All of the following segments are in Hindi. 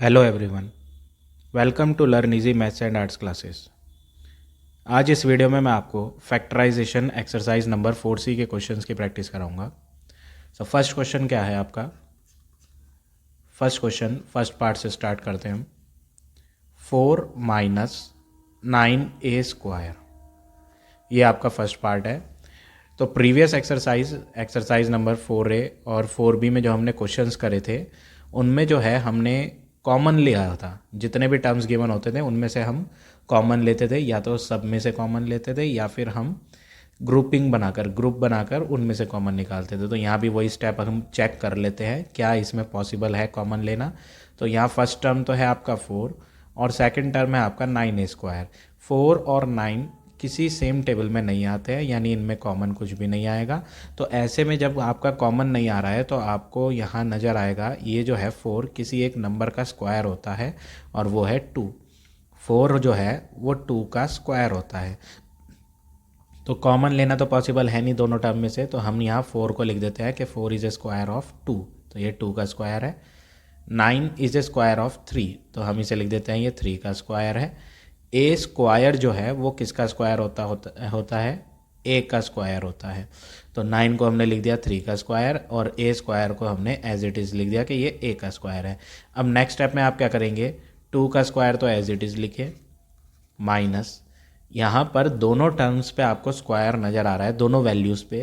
Hello everyone, welcome to learn easy maths and arts classes. आज इस वीडियो में मैं आपको फैक्टराइजेशन एक्सरसाइज नंबर 4C के क्वेश्चंस की प्रैक्टिस कराऊंगा। फर्स्ट क्वेश्चन क्या है आपका? फर्स्ट क्वेश्चन फर्स्ट पार्ट से स्टार्ट करते हैं हम। 4 माइनस 9a², ये आपका फर्स्ट पार्ट है। तो प्रीवियस एक्सरसाइज नंबर 4A और 4B में जो हमने क्वेश्चंस करे थे उनमें जो है हमने कॉमन लिया था। जितने भी टर्म्स गिवन होते थे उनमें से हम कॉमन लेते थे, या तो सब में से कॉमन लेते थे या फिर हम ग्रुप बनाकर उनमें से कॉमन निकालते थे। तो यहाँ भी वही स्टेप हम चेक कर लेते हैं क्या इसमें पॉसिबल है कॉमन लेना। तो यहाँ फर्स्ट टर्म तो है आपका 4 और सेकंड टर्म है आपका 9a²। 4 और 9 किसी सेम टेबल में नहीं आते हैं, यानी इनमें कॉमन कुछ भी नहीं आएगा। तो ऐसे में जब आपका कॉमन नहीं आ रहा है तो आपको यहाँ नज़र आएगा ये जो है 4 किसी एक नंबर का स्क्वायर होता है और वो है 2। 4 जो है वो 2 का स्क्वायर होता है। तो कॉमन लेना तो पॉसिबल है नहीं दोनों टर्म में से, तो हम यहाँ 4 को लिख देते हैं कि 4 इज़ ए स्क्वायर ऑफ 2, तो ये 2 का स्क्वायर है। 9 इज़ ए स्क्वायर ऑफ 3, तो हम इसे लिख देते हैं ये 3 का स्क्वायर है। ए स्क्वायर जो है वो किसका स्क्वायर होता है? ए का स्क्वायर होता है। तो 9 को हमने लिख दिया 3 का स्क्वायर और ए स्क्वायर को हमने एज इट इज़ लिख दिया कि ये ए का स्क्वायर है। अब नेक्स्ट स्टेप में आप क्या करेंगे? 2 का स्क्वायर तो एज इट इज़ लिखे, माइनस यहाँ पर दोनों टर्म्स पे आपको स्क्वायर नज़र आ रहा है, दोनों वैल्यूज़ पे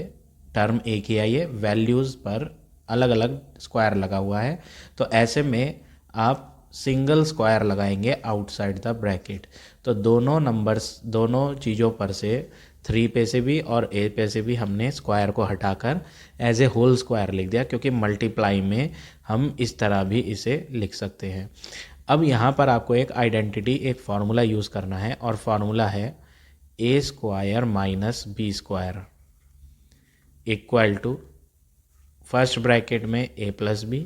टर्म एक ही है, ये वैल्यूज़ पर अलग अलग स्क्वायर लगा हुआ है। तो ऐसे में आप सिंगल स्क्वायर लगाएंगे आउटसाइड द ब्रैकेट। तो दोनों चीज़ों पर से 3 पे से भी और ए पे से भी हमने स्क्वायर को हटाकर एज ए होल स्क्वायर लिख दिया, क्योंकि मल्टीप्लाई में हम इस तरह भी इसे लिख सकते हैं। अब यहाँ पर आपको एक आइडेंटिटी, एक फार्मूला यूज़ करना है और फार्मूला है a² minus b² equal to first bracket में a plus b,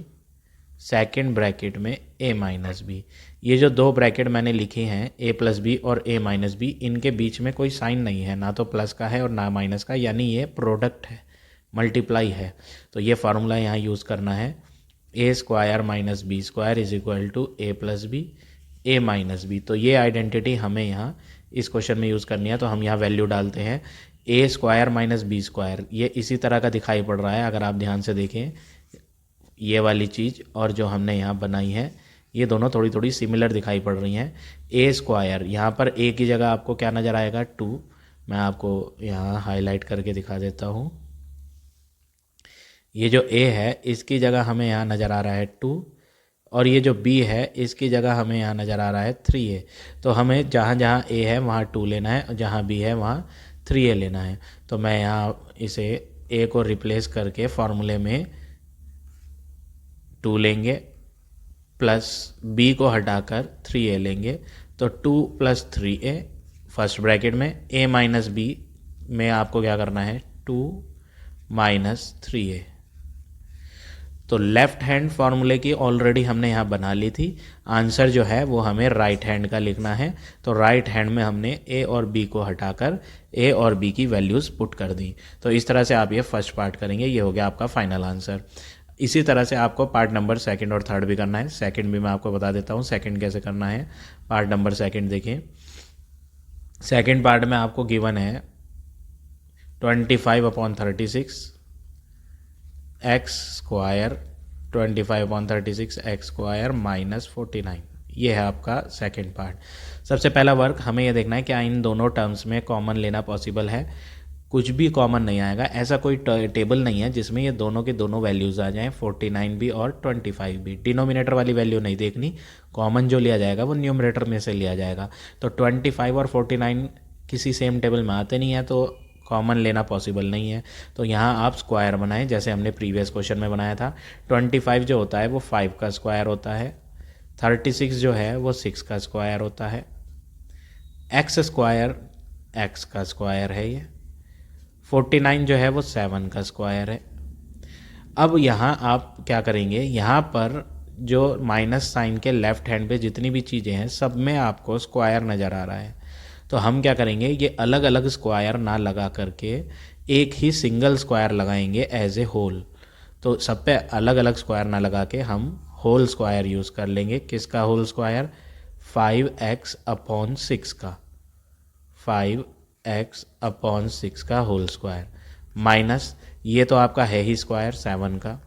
second bracket में a माइनस बी। ये जो दो ब्रैकेट मैंने लिखे हैं a प्लस बी और a माइनस बी, इनके बीच में कोई साइन नहीं है, ना तो प्लस का है और ना माइनस का, यानी ये प्रोडक्ट है, मल्टीप्लाई है। तो ये फार्मूला यहाँ यूज़ करना है, a² minus b² is equal to a plus b a minus b. तो ये आइडेंटिटी हमें यहाँ इस क्वेश्चन में यूज़ करनी है। तो हम यहाँ वैल्यू डालते हैं a² माइनस b²। ये इसी तरह का दिखाई पड़ रहा है अगर आप ध्यान से देखें, ये वाली चीज़ और जो हमने यहाँ बनाई है ये दोनों थोड़ी थोड़ी सिमिलर दिखाई पड़ रही हैं। a², यहाँ पर a की जगह आपको क्या नज़र आएगा? 2। मैं आपको यहाँ हाईलाइट करके दिखा देता हूँ। ये जो a है इसकी जगह हमें यहाँ नज़र आ रहा है 2 और ये जो b है इसकी जगह हमें यहाँ नज़र आ रहा है 3a। तो हमें जहाँ जहाँ a है वहाँ 2 लेना है और जहाँ b है वहाँ 3a लेना है। तो मैं यहाँ इसे a को रिप्लेस करके फार्मूले में 2 लेंगे प्लस b को हटाकर 3a लेंगे। तो 2 प्लस 3a फर्स्ट ब्रैकेट में, a माइनस बी में आपको क्या करना है? 2 माइनस 3a। तो लेफ्ट हैंड फार्मूले की ऑलरेडी हमने यहाँ बना ली थी। आंसर जो है वो हमें राइट हैंड का लिखना है। तो राइट हैंड में हमने a और b को हटाकर a और b की वैल्यूज़ पुट कर दी। तो इस तरह से आप ये फर्स्ट पार्ट करेंगे, ये हो गया आपका फाइनल आंसर। इसी तरह से आपको पार्ट नंबर सेकंड और थर्ड भी करना है। सेकंड भी मैं आपको बता देता हूँ सेकंड कैसे करना है। पार्ट नंबर सेकंड देखिए, सेकंड पार्ट में आपको गिवन है 25/36 x² 25/36 x² माइनस 49, ये है आपका सेकंड पार्ट। सबसे पहला वर्क हमें ये देखना है क्या इन दोनों टर्म्स में कॉमन लेना पॉसिबल है। कुछ भी कॉमन नहीं आएगा, ऐसा कोई टेबल नहीं है जिसमें ये दोनों के दोनों वैल्यूज़ आ जाएं, 49 भी और 25 भी। डिनोमिनेटर वाली वैल्यू नहीं देखनी, कॉमन जो लिया जाएगा वो न्यूमरेटर में से लिया जाएगा। तो 25 और 49 किसी सेम टेबल में आते नहीं हैं, तो कॉमन लेना पॉसिबल नहीं है। तो यहाँ आप स्क्वायर बनाएं जैसे हमने प्रीवियस क्वेश्चन में बनाया था। 25 जो होता है वो 5 का स्क्वायर होता है, 36 जो है वो 6 का स्क्वायर होता है, x² x का स्क्वायर है, ये 49 जो है वो 7 का स्क्वायर है। अब यहाँ आप क्या करेंगे, यहाँ पर जो माइनस साइन के लेफ्ट हैंड पे जितनी भी चीज़ें हैं सब में आपको स्क्वायर नज़र आ रहा है। तो हम क्या करेंगे, ये अलग अलग स्क्वायर ना लगा करके एक ही सिंगल स्क्वायर लगाएंगे एज ए होल। तो सब पे अलग अलग स्क्वायर ना लगा के हम होल स्क्वायर यूज़ कर लेंगे। किसका होल स्क्वायर? 5x/6 का, 5x/6 का होल स्क्वायर माइनस ये तो आपका है ही स्क्वायर 7 का।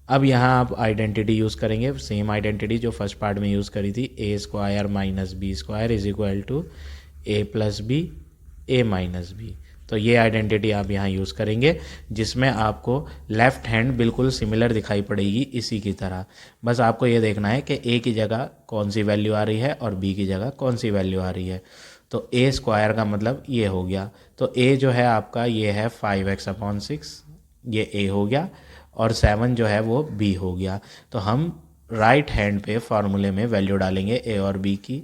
अब यहाँ आप आइडेंटिटी यूज़ करेंगे, सेम आइडेंटिटी जो फर्स्ट पार्ट में यूज़ करी थी, a square minus b square is equal to a plus b a minus b. तो ये आइडेंटिटी आप यहाँ यूज़ करेंगे, जिसमें आपको लेफ्ट हैंड बिल्कुल सिमिलर दिखाई पड़ेगी इसी की तरह। बस आपको ये देखना है कि a की जगह कौन सी वैल्यू आ रही है और b की जगह कौन सी वैल्यू आ रही है। तो a स्क्वायर का मतलब ये हो गया, तो a जो है आपका ये है 5x/6, ये a हो गया, और 7 जो है वो b हो गया। तो हम राइट हैंड पे फॉर्मूले में वैल्यू डालेंगे a और b की।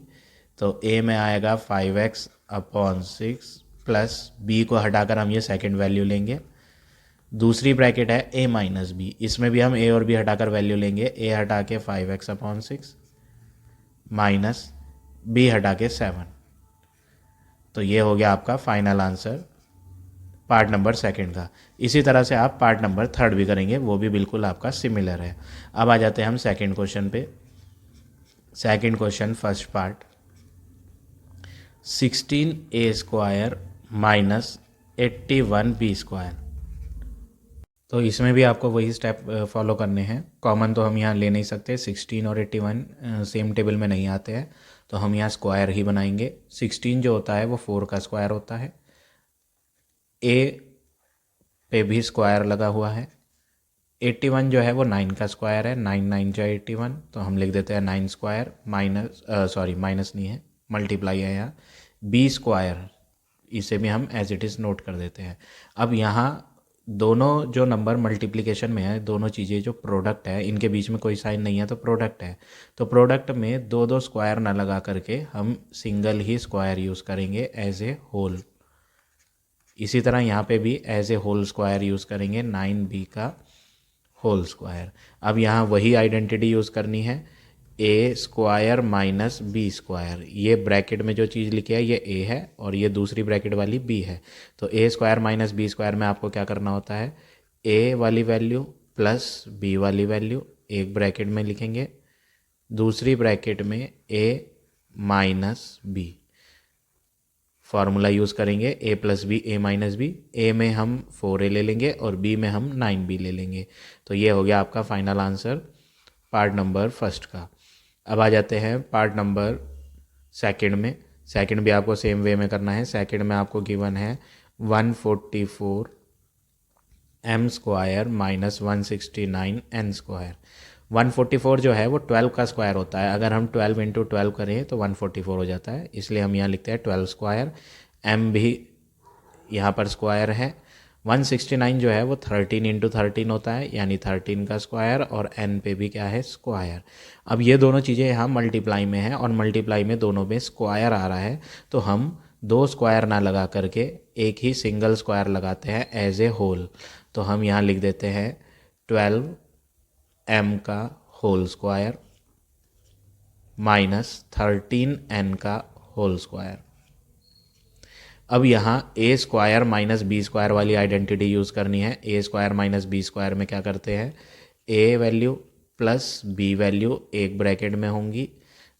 तो a में आएगा 5x/6 प्लस b को हटाकर हम ये सेकंड वैल्यू लेंगे। दूसरी ब्रैकेट है a माइनस बी, इसमें भी हम a और b हटाकर वैल्यू लेंगे। a हटा के 5x/6 माइनस b हटा के 7। तो ये हो गया आपका final answer part number second का। इसी तरह से आप पार्ट नंबर थर्ड भी करेंगे, वो भी बिल्कुल आपका सिमिलर है। अब आ जाते हैं हम सेकंड क्वेश्चन पे। Second question first part, 16a square minus 81b square. तो इसमें भी आपको वही स्टेप फॉलो करने हैं। कॉमन तो हम यहाँ ले नहीं सकते, 16 और 81 सेम टेबल में नहीं आते हैं, तो हम यहाँ स्क्वायर ही बनाएंगे। 16 जो होता है वो 4 का स्क्वायर होता है, a पे भी स्क्वायर लगा हुआ है। 81 जो है वो 9 का स्क्वायर है, 9 9 जो 81, तो हम लिख देते हैं 9 स्क्वायर माइनस माइनस नहीं है, मल्टीप्लाई है यहाँ, b स्क्वायर, इसे भी हम एज इट इज़ नोट कर देते हैं। अब यहाँ दोनों जो नंबर मल्टीप्लिकेशन में है, दोनों चीज़ें जो प्रोडक्ट है, इनके बीच में कोई साइन नहीं है तो प्रोडक्ट है। तो प्रोडक्ट में दो दो स्क्वायर ना लगा करके हम सिंगल ही स्क्वायर यूज़ करेंगे एज ए होल। इसी तरह यहाँ पे भी as a whole square use करेंगे, 9b का होल स्क्वायर। अब यहाँ वही आइडेंटिटी यूज़ करनी है, a square minus b square. ये ब्रैकेट में जो चीज़ लिखी है ये a है और ये दूसरी ब्रैकेट वाली b है। तो a square minus b square में आपको क्या करना होता है, a वाली वैल्यू प्लस b वाली वैल्यू एक ब्रैकेट में लिखेंगे, दूसरी ब्रैकेट में a minus b. Formula use करेंगे a plus b a minus b. a में हम 4a ले लेंगे और b में हम 9b ले लेंगे। तो ये हो गया आपका final answer part number first का। अब आ जाते हैं पार्ट नंबर सेकंड में। सेकंड भी आपको सेम वे में करना है। सेकंड में आपको गिवन है 144 m square minus 169 n square. 144 जो है वो 12 का स्क्वायर होता है, अगर हम 12 इंटू 12 करें तो 144 हो जाता है, इसलिए हम यहाँ लिखते हैं 12 स्क्वायर। m भी यहाँ पर स्क्वायर है। 169 जो है वो 13 इंटू 13 होता है, यानी 13 का स्क्वायर, और n पे भी क्या है, स्क्वायर। अब ये दोनों चीज़ें यहाँ मल्टीप्लाई में है और मल्टीप्लाई में दोनों में स्क्वायर आ रहा है, तो हम दो स्क्वायर ना लगा करके एक ही सिंगल स्क्वायर लगाते हैं एज ए होल। तो हम यहाँ लिख देते हैं 12m का होल स्क्वायर माइनस 13n का होल स्क्वायर। अब यहाँ a square minus b square वाली आइडेंटिटी यूज़ करनी है। a square minus b square में क्या करते हैं, a value plus b value एक ब्रैकेट में होंगी,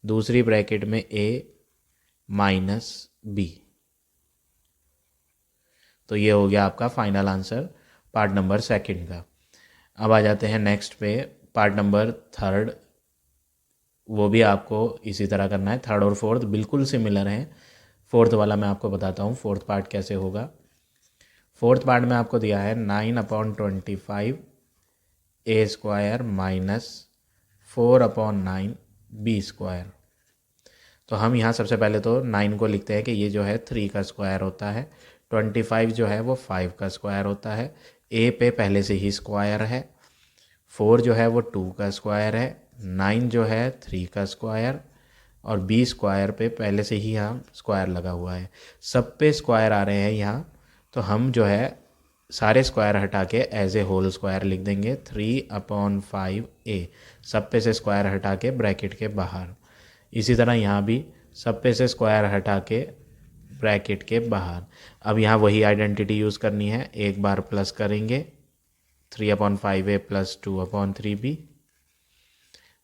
दूसरी ब्रैकेट में a माइनस b। तो ये हो गया आपका final answer part number second का। अब आ जाते हैं नेक्स्ट पे, पार्ट नंबर थर्ड। वो भी आपको इसी तरह करना है। थर्ड और फोर्थ बिल्कुल सिमिलर हैं। फोर्थ वाला मैं आपको बताता हूँ फोर्थ पार्ट कैसे होगा। फोर्थ पार्ट में आपको दिया है 9/25 a square minus 4/9 b square. तो हम यहाँ सबसे पहले तो 9 को लिखते हैं कि ये जो है 3 का स्क्वायर होता है, 25 जो है वो 5 का स्क्वायर होता है, a पे पहले से ही स्क्वायर है, 4 जो है वो 2 का स्क्वायर है, 9 जो है 3 का स्क्वायर, और b स्क्वायर पे पहले से ही यहाँ स्क्वायर लगा हुआ है। सब पे स्क्वायर आ रहे हैं यहाँ, तो हम जो है सारे स्क्वायर हटा के एज ए होल स्क्वायर लिख देंगे 3/5a। सब पे से स्क्वायर हटा के ब्रैकेट के बाहर। इसी तरह यहाँ भी सब पे से स्क्वायर हटा के ब्रैकेट के बाहर। अब यहाँ वही आइडेंटिटी यूज़ करनी है, एक बार प्लस करेंगे 3/5a प्लस 2/3b,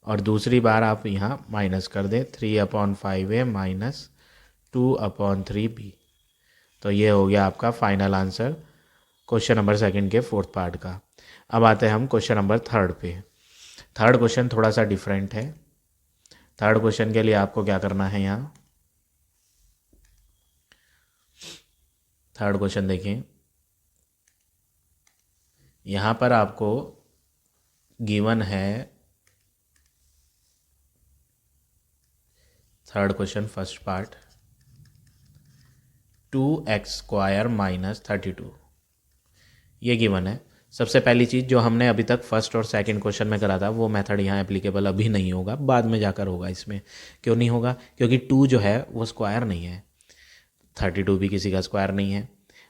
और दूसरी बार आप यहाँ माइनस कर दें 3/5a माइनस 2/3b। तो ये हो गया आपका final answer question number second के फोर्थ पार्ट का। अब आते हैं हम क्वेश्चन नंबर थर्ड पे। थर्ड क्वेश्चन थोड़ा सा डिफरेंट है। थर्ड क्वेश्चन के लिए आपको क्या करना है, यहाँ थर्ड क्वेश्चन देखें। यहाँ पर आपको गिवन है third question first part 2x² minus 32, ये गिवन है। सबसे पहली चीज़ जो हमने अभी तक फर्स्ट और सेकंड क्वेश्चन में करा था वो मेथड यहाँ एप्लीकेबल अभी नहीं होगा, बाद में जाकर होगा। इसमें क्यों नहीं होगा? क्योंकि 2 जो है वो स्क्वायर नहीं है, 32 भी किसी का स्क्वायर नहीं है।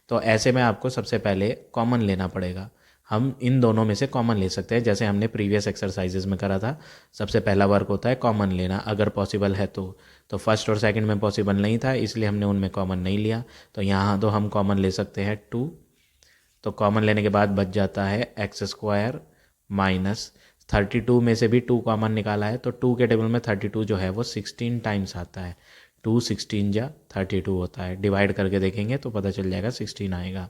तो ऐसे में आपको सबसे पहले कॉमन लेना पड़ेगा। हम इन दोनों में से कॉमन ले सकते हैं, जैसे हमने प्रीवियस एक्सरसाइजेज में करा था। सबसे पहला वर्क होता है कॉमन लेना, अगर पॉसिबल है तो फर्स्ट और सेकंड में पॉसिबल नहीं था, इसलिए हमने उनमें कॉमन नहीं लिया। तो यहाँ तो हम कॉमन ले सकते हैं 2। तो कॉमन लेने के बाद बच जाता है x² माइनस 32 में से भी 2 कॉमन निकाला है, तो 2 के टेबल में 32 जो है वो 16 टाइम्स आता है। 2 16 जा 32 होता है। डिवाइड करके देखेंगे तो पता चल जाएगा 16 आएगा।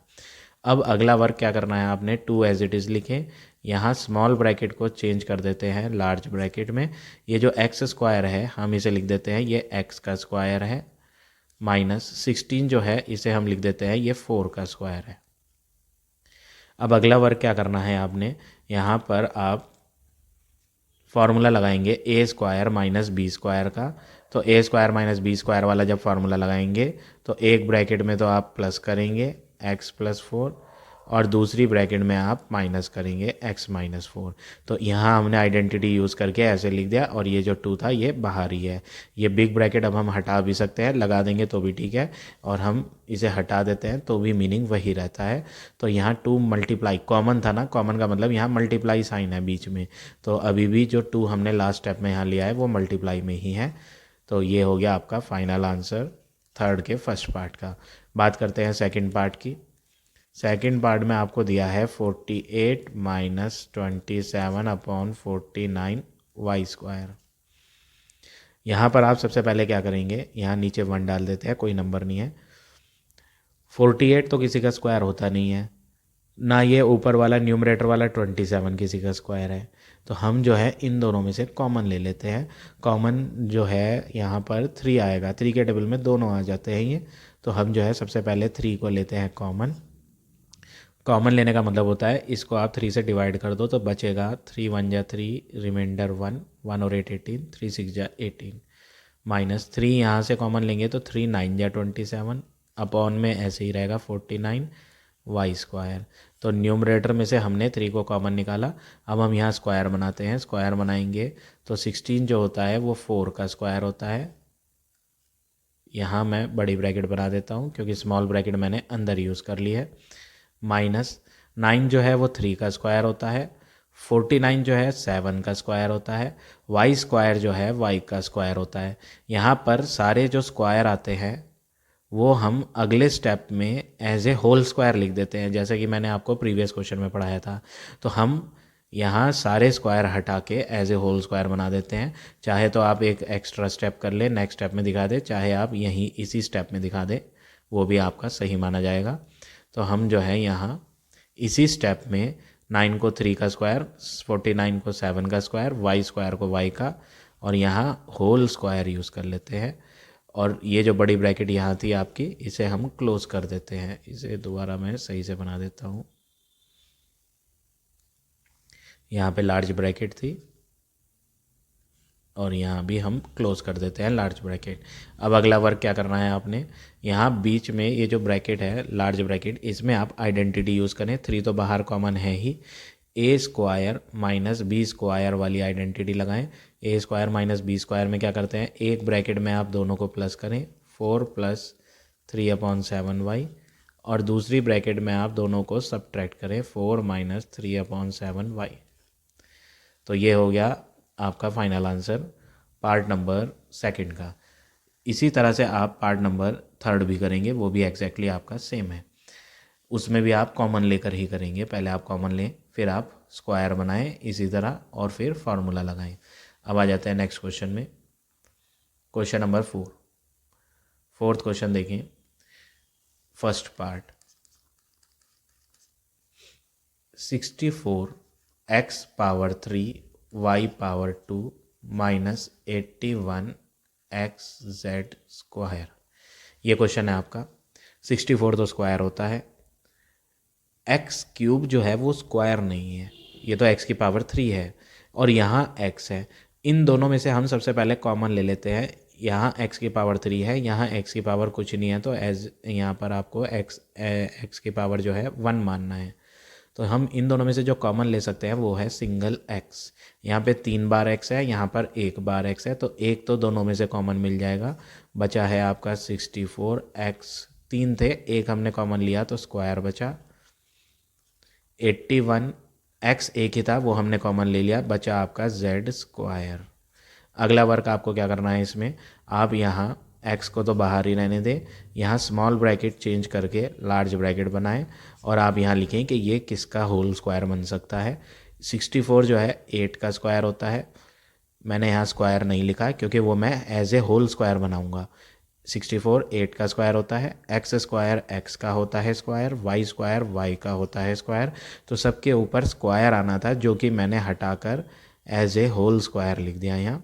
अब अगला वर्क क्या करना है आपने, 2 एज इट इज़ लिखें। यहाँ स्मॉल ब्रैकेट को चेंज कर देते हैं लार्ज ब्रैकेट में। ये जो x² है हम इसे लिख देते हैं ये x का स्क्वायर है, माइनस 16 जो है इसे हम लिख देते हैं ये 4 का स्क्वायर है। अब अगला वर्क क्या करना है आपने, यहाँ पर आप फार्मूला लगाएंगे a² माइनस b² का। तो a² माइनस b² वाला जब फार्मूला लगाएंगे तो एक ब्रैकेट में तो आप प्लस करेंगे x + 4 और दूसरी ब्रैकेट में आप माइनस करेंगे x - 4। तो यहाँ हमने आइडेंटिटी यूज़ करके ऐसे लिख दिया और ये जो 2 था ये बाहर ही है। ये बिग ब्रैकेट अब हम हटा भी सकते हैं, लगा देंगे तो भी ठीक है, और हम इसे हटा देते हैं तो भी मीनिंग वही रहता है। तो यहाँ 2 मल्टीप्लाई कॉमन था ना, कॉमन का मतलब यहाँ मल्टीप्लाई साइन है बीच में, तो अभी भी जो 2 हमने लास्ट स्टेप में यहाँ लिया है वो मल्टीप्लाई में ही है। तो ये हो गया आपका फाइनल आंसर थर्ड के फर्स्ट पार्ट का। बात करते हैं सेकंड पार्ट की। सेकंड पार्ट में आपको दिया है 48 माइनस 27/49 y²। यहाँ पर आप सबसे पहले क्या करेंगे, यहाँ नीचे 1 डाल देते हैं, कोई नंबर नहीं है। 48 तो किसी का स्क्वायर होता नहीं है ना, ये ऊपर वाला न्यूमरेटर वाला 27 किसी का स्क्वायर है। तो हम जो है इन दोनों में से कॉमन ले लेते हैं। कॉमन जो है यहाँ पर 3 आएगा, 3 के टेबल में दोनों आ जाते हैं ये। तो हम जो है सबसे पहले 3 को लेते हैं कॉमन। कॉमन लेने का मतलब होता है इसको आप 3 से डिवाइड कर दो तो बचेगा 3 1 जा 3, रिमाइंडर 1, 1 और 8 18, 3 6 जा 18, माइनस 3 यहाँ से कॉमन लेंगे तो 3 9 जा 27, अपॉन में ऐसे ही रहेगा 49 y²। तो न्यूमरेटर में से हमने 3 को कॉमन निकाला। अब हम यहाँ स्क्वायर बनाते हैं, स्क्वायर बनाएंगे तो 16 जो होता है वो 4 का स्क्वायर होता है। यहाँ मैं बड़ी ब्रैकेट बना देता हूँ क्योंकि स्मॉल ब्रैकेट मैंने अंदर यूज़ कर ली है। माइनस 9 जो है वो 3 का स्क्वायर होता है, 49 जो है 7 का स्क्वायर होता है, y² जो है y का स्क्वायर होता है। यहाँ पर सारे जो स्क्वायर आते हैं वो हम अगले स्टेप में एज ए होल स्क्वायर लिख देते हैं, जैसे कि मैंने आपको प्रीवियस क्वेश्चन में पढ़ाया था। तो हम यहाँ सारे स्क्वायर हटा के एज ए होल स्क्वायर बना देते हैं। चाहे तो आप एक एक्स्ट्रा स्टेप कर लें, नेक्स्ट स्टेप में दिखा दे, चाहे आप यहीं इसी स्टेप में दिखा दें, वो भी आपका सही माना जाएगा। तो हम जो है यहाँ इसी स्टेप में 9 को 3 का स्क्वायर, 49 को 7 का स्क्वायर, y² को y का, और यहाँ होल स्क्वायर यूज़ कर लेते हैं। और ये जो बड़ी ब्रैकेट यहाँ थी आपकी, इसे हम क्लोज कर देते हैं। इसे दोबारा मैं सही से बना देता हूँ। यहाँ पे लार्ज ब्रैकेट थी और यहाँ भी हम क्लोज कर देते हैं लार्ज ब्रैकेट। अब अगला वर्क क्या करना है आपने, यहाँ बीच में ये जो ब्रैकेट है लार्ज ब्रैकेट, इसमें आप आइडेंटिटी यूज़ करें। 3 तो बाहर कॉमन है ही, a² माइनस b² वाली आइडेंटिटी लगाएं। a² माइनस b² में क्या करते हैं, एक ब्रैकेट में आप दोनों को प्लस करें 4 + 3/7y, और दूसरी ब्रैकेट में आप दोनों को सब्ट्रैक्ट करें 4 - 3/7y। तो ये हो गया आपका final answer part number second का। इसी तरह से आप पार्ट नंबर थर्ड भी करेंगे, वो भी एग्जैक्टली आपका सेम है। उसमें भी आप कॉमन लेकर ही करेंगे। पहले आप कॉमन लें, फिर आप स्क्वायर बनाएं इसी तरह, और फिर फार्मूला लगाएं। अब आ जाते हैं नेक्स्ट क्वेश्चन में, क्वेश्चन नंबर 4th क्वेश्चन देखिए, first part. 64x power 3 y power 2 minus 81x z²। ये क्वेश्चन है आपका। 64 तो स्क्वायर होता है, एक्स क्यूब जो है वो स्क्वायर नहीं है, ये तो x की पावर 3 है और यहाँ x है। इन दोनों में से हम सबसे पहले कॉमन ले लेते हैं। यहाँ x की पावर 3 है, यहाँ x की पावर कुछ नहीं है, तो एज यहाँ पर आपको x की पावर जो है 1 मानना है। तो हम इन दोनों में से जो कॉमन ले सकते हैं वो है सिंगल x। यहाँ पे 3 बार x है, यहाँ पर 1 बार x है, तो एक तो दोनों में से कॉमन मिल जाएगा। बचा है आपका 64x, 3 थे, एक हमने कॉमन लिया तो स्क्वायर बचा। 81x एक ही था, वो हमने कॉमन ले लिया, बचा आपका z²। अगला वर्क आपको क्या करना है इसमें, आप यहाँ x को तो बाहर ही रहने दें, यहाँ स्मॉल ब्रैकेट चेंज करके लार्ज ब्रैकेट बनाएं और आप यहाँ लिखें कि ये किसका होल स्क्वायर बन सकता है। 64 जो है 8 का स्क्वायर होता है, मैंने यहाँ स्क्वायर नहीं लिखा क्योंकि वो मैं एज ए होल स्क्वायर बनाऊँगा। 64 8 का स्क्वायर होता है, एक्स स्क्वायर एक्स का होता है स्क्वायर, वाई स्क्वायर वाई का होता है स्क्वायर। तो सबके ऊपर स्क्वायर आना था जो कि मैंने हटाकर एज ए होल स्क्वायर लिख दिया यहाँ।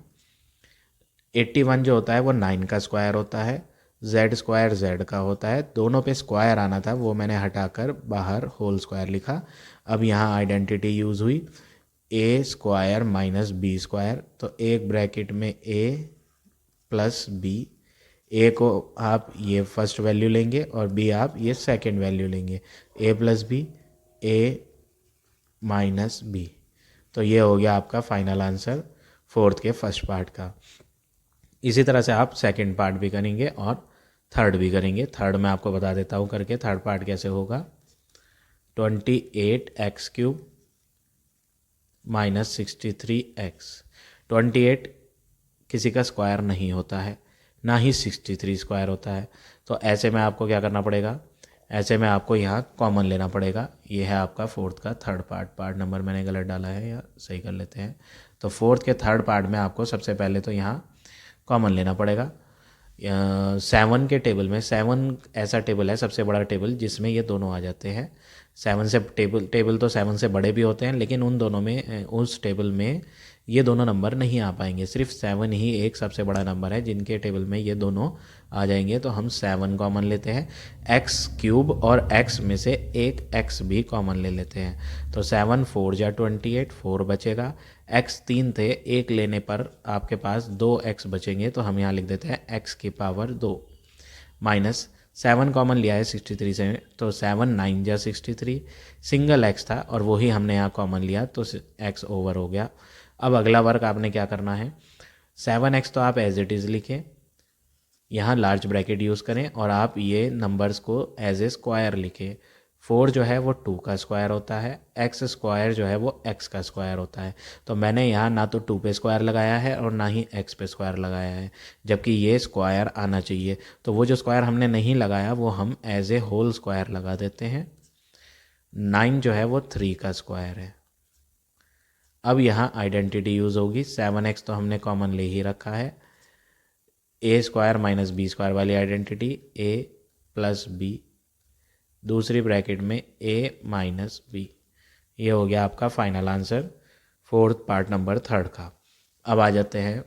81 जो होता है वो 9 का स्क्वायर होता है, z² z का होता है, दोनों पे स्क्वायर आना था, वो मैंने हटाकर बाहर होल स्क्वायर लिखा। अब यहाँ आइडेंटिटी यूज़ हुई a² माइनस b², तो एक ब्रैकेट में a प्लस b, a को आप ये फर्स्ट वैल्यू लेंगे और b आप ये सेकंड वैल्यू लेंगे, a plus b a minus b। तो ये हो गया आपका फाइनल आंसर 4th के फर्स्ट पार्ट का। इसी तरह से आप सेकंड पार्ट भी करेंगे और थर्ड भी करेंगे। थर्ड मैं आपको बता देता हूँ करके थर्ड पार्ट कैसे होगा। 28x³ minus 63x। 28 किसी का स्क्वायर नहीं होता है, ना ही 63 स्क्वायर होता है, तो ऐसे में आपको क्या करना पड़ेगा, ऐसे में आपको यहाँ कॉमन लेना पड़ेगा। ये है आपका 4th का थर्ड पार्ट। पार्ट नंबर मैंने गलत डाला है, या सही कर लेते हैं। तो 4th के थर्ड पार्ट में आपको सबसे पहले तो यहाँ कॉमन लेना पड़ेगा। 7 के टेबल में, 7 ऐसा टेबल है सबसे बड़ा टेबल जिसमें ये दोनों आ जाते हैं। 7 से टेबल तो 7 से बड़े भी होते हैं, लेकिन उन दोनों में, उस टेबल में ये दोनों नंबर नहीं आ पाएंगे। सिर्फ 7 ही एक सबसे बड़ा नंबर है जिनके टेबल में ये दोनों आ जाएंगे। तो हम 7 कॉमन लेते हैं, x³ और x में से एक x भी कॉमन ले लेते हैं। तो 7 4 जा 28, 4 बचेगा। x 3 थे, एक लेने पर आपके पास 2x बचेंगे, तो हम यहाँ लिख देते हैं x की पावर 2 माइनस 7 कॉमन लिया है 63 से, तो 7 9 जा 63, सिंगल x था और वही हमने यहाँ कॉमन लिया तो x ओवर हो गया। अब अगला वर्क आपने क्या करना है, 7x तो आप एज इट इज़ लिखें, यहाँ लार्ज ब्रैकेट यूज़ करें और आप ये नंबर्स को एज ए स्क्वायर लिखें। 4 जो है वो 2 का स्क्वायर होता है, x² जो है वो x का स्क्वायर होता है। तो मैंने यहाँ ना तो 2 पे स्क्वायर लगाया है और ना ही x पे स्क्वायर लगाया है, जबकि ये स्क्वायर आना चाहिए। तो वो जो स्क्वायर हमने नहीं लगाया वो हम एज ए होल स्क्वायर लगा देते हैं। 9 जो है वो 3 का स्क्वायर है। अब यहाँ आइडेंटिटी यूज़ होगी, 7x तो हमने कॉमन ले ही रखा है, a² माइनस b² वाली आइडेंटिटी, a प्लस b, दूसरी ब्रैकेट में a माइनस b। ये हो गया आपका final answer 4th part number 3 का। अब आ जाते हैं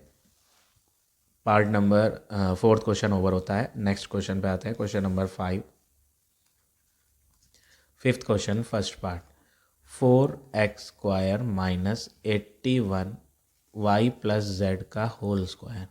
part number 4th question over होता है। नेक्स्ट क्वेश्चन पे आते हैं, question number 5th question first part. 4x² minus 81y plus z का होल स्क्वायर।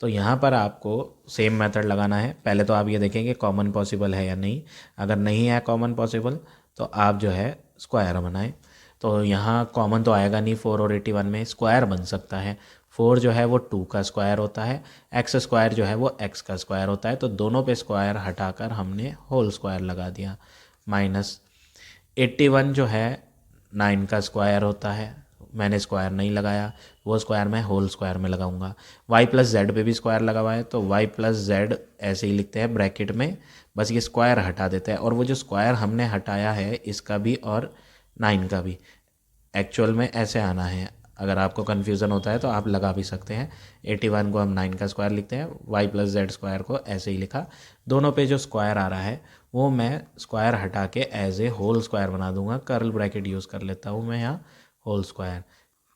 तो यहाँ पर आपको सेम मेथड लगाना है। पहले तो आप ये देखेंगे कॉमन पॉसिबल है या नहीं, अगर नहीं है कॉमन पॉसिबल तो आप जो है स्क्वायर बनाएं। तो यहाँ कॉमन तो आएगा नहीं, 4 और 81 में स्क्वायर बन सकता है। 4 जो है वो 2 का स्क्वायर होता है, x² जो है वो x का स्क्वायर होता है, तो दोनों पे स्क्वायर हटाकर हमने होल स्क्वायर लगा दिया। माइनस 81 जो है 9 का स्क्वायर होता है, मैंने स्क्वायर नहीं लगाया, वो स्क्वायर मैं होल स्क्वायर में लगाऊंगा। y प्लस जेड पे भी स्क्वायर लगा हुआ है, तो y प्लस जेड ऐसे ही लिखते हैं ब्रैकेट में, बस ये स्क्वायर हटा देते हैं। और वो जो स्क्वायर हमने हटाया है इसका भी और 9 का भी एक्चुअल में ऐसे आना है, अगर आपको कन्फ्यूज़न होता है तो आप लगा भी सकते हैं। 81 को हम 9 का स्क्वायर लिखते हैं, वाई प्लस जेड स्क्वायर को ऐसे ही लिखा। दोनों पे जो स्क्वायर आ रहा है वो मैं स्क्वायर हटा के एज ए होल स्क्वायर बना दूंगा। कर्ल ब्रैकेट यूज़ कर लेता हूँ मैं यहाँ, होल स्क्वायर।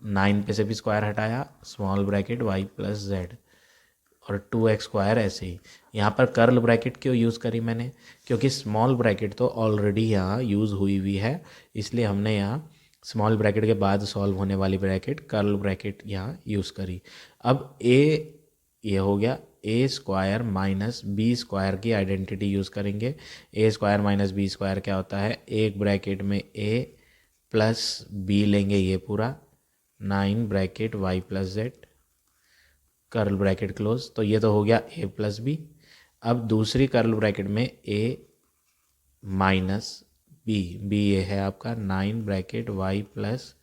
9 पे से भी स्क्वायर हटाया, small bracket y plus z, और 2x स्क्वायर ऐसे ही। यहाँ पर कर्ल ब्रैकेट क्यों यूज़ करी मैंने, क्योंकि स्मॉल ब्रैकेट तो ऑलरेडी यहाँ यूज़ हुई हुई है, इसलिए हमने यहाँ स्मॉल ब्रैकेट के बाद सॉल्व होने वाली ब्रैकेट कर्ल ब्रैकेट यहाँ यूज़ करी। अब ये हो गया, ए स्क्वायर माइनस बी स्क्वायर की आइडेंटिटी यूज़ करेंगे। ए स्क्वायर माइनस बी स्क्वायर क्या होता है, एक ब्रैकेट में ए प्लस बी लेंगे ये पूरा, 9 bracket y plus z, curl bracket close. तो ये तो हो गया ए प्लस बी। अब दूसरी कर्ल ब्रैकेट में ए माइनस बी, बी ये है आपका 9 bracket y plus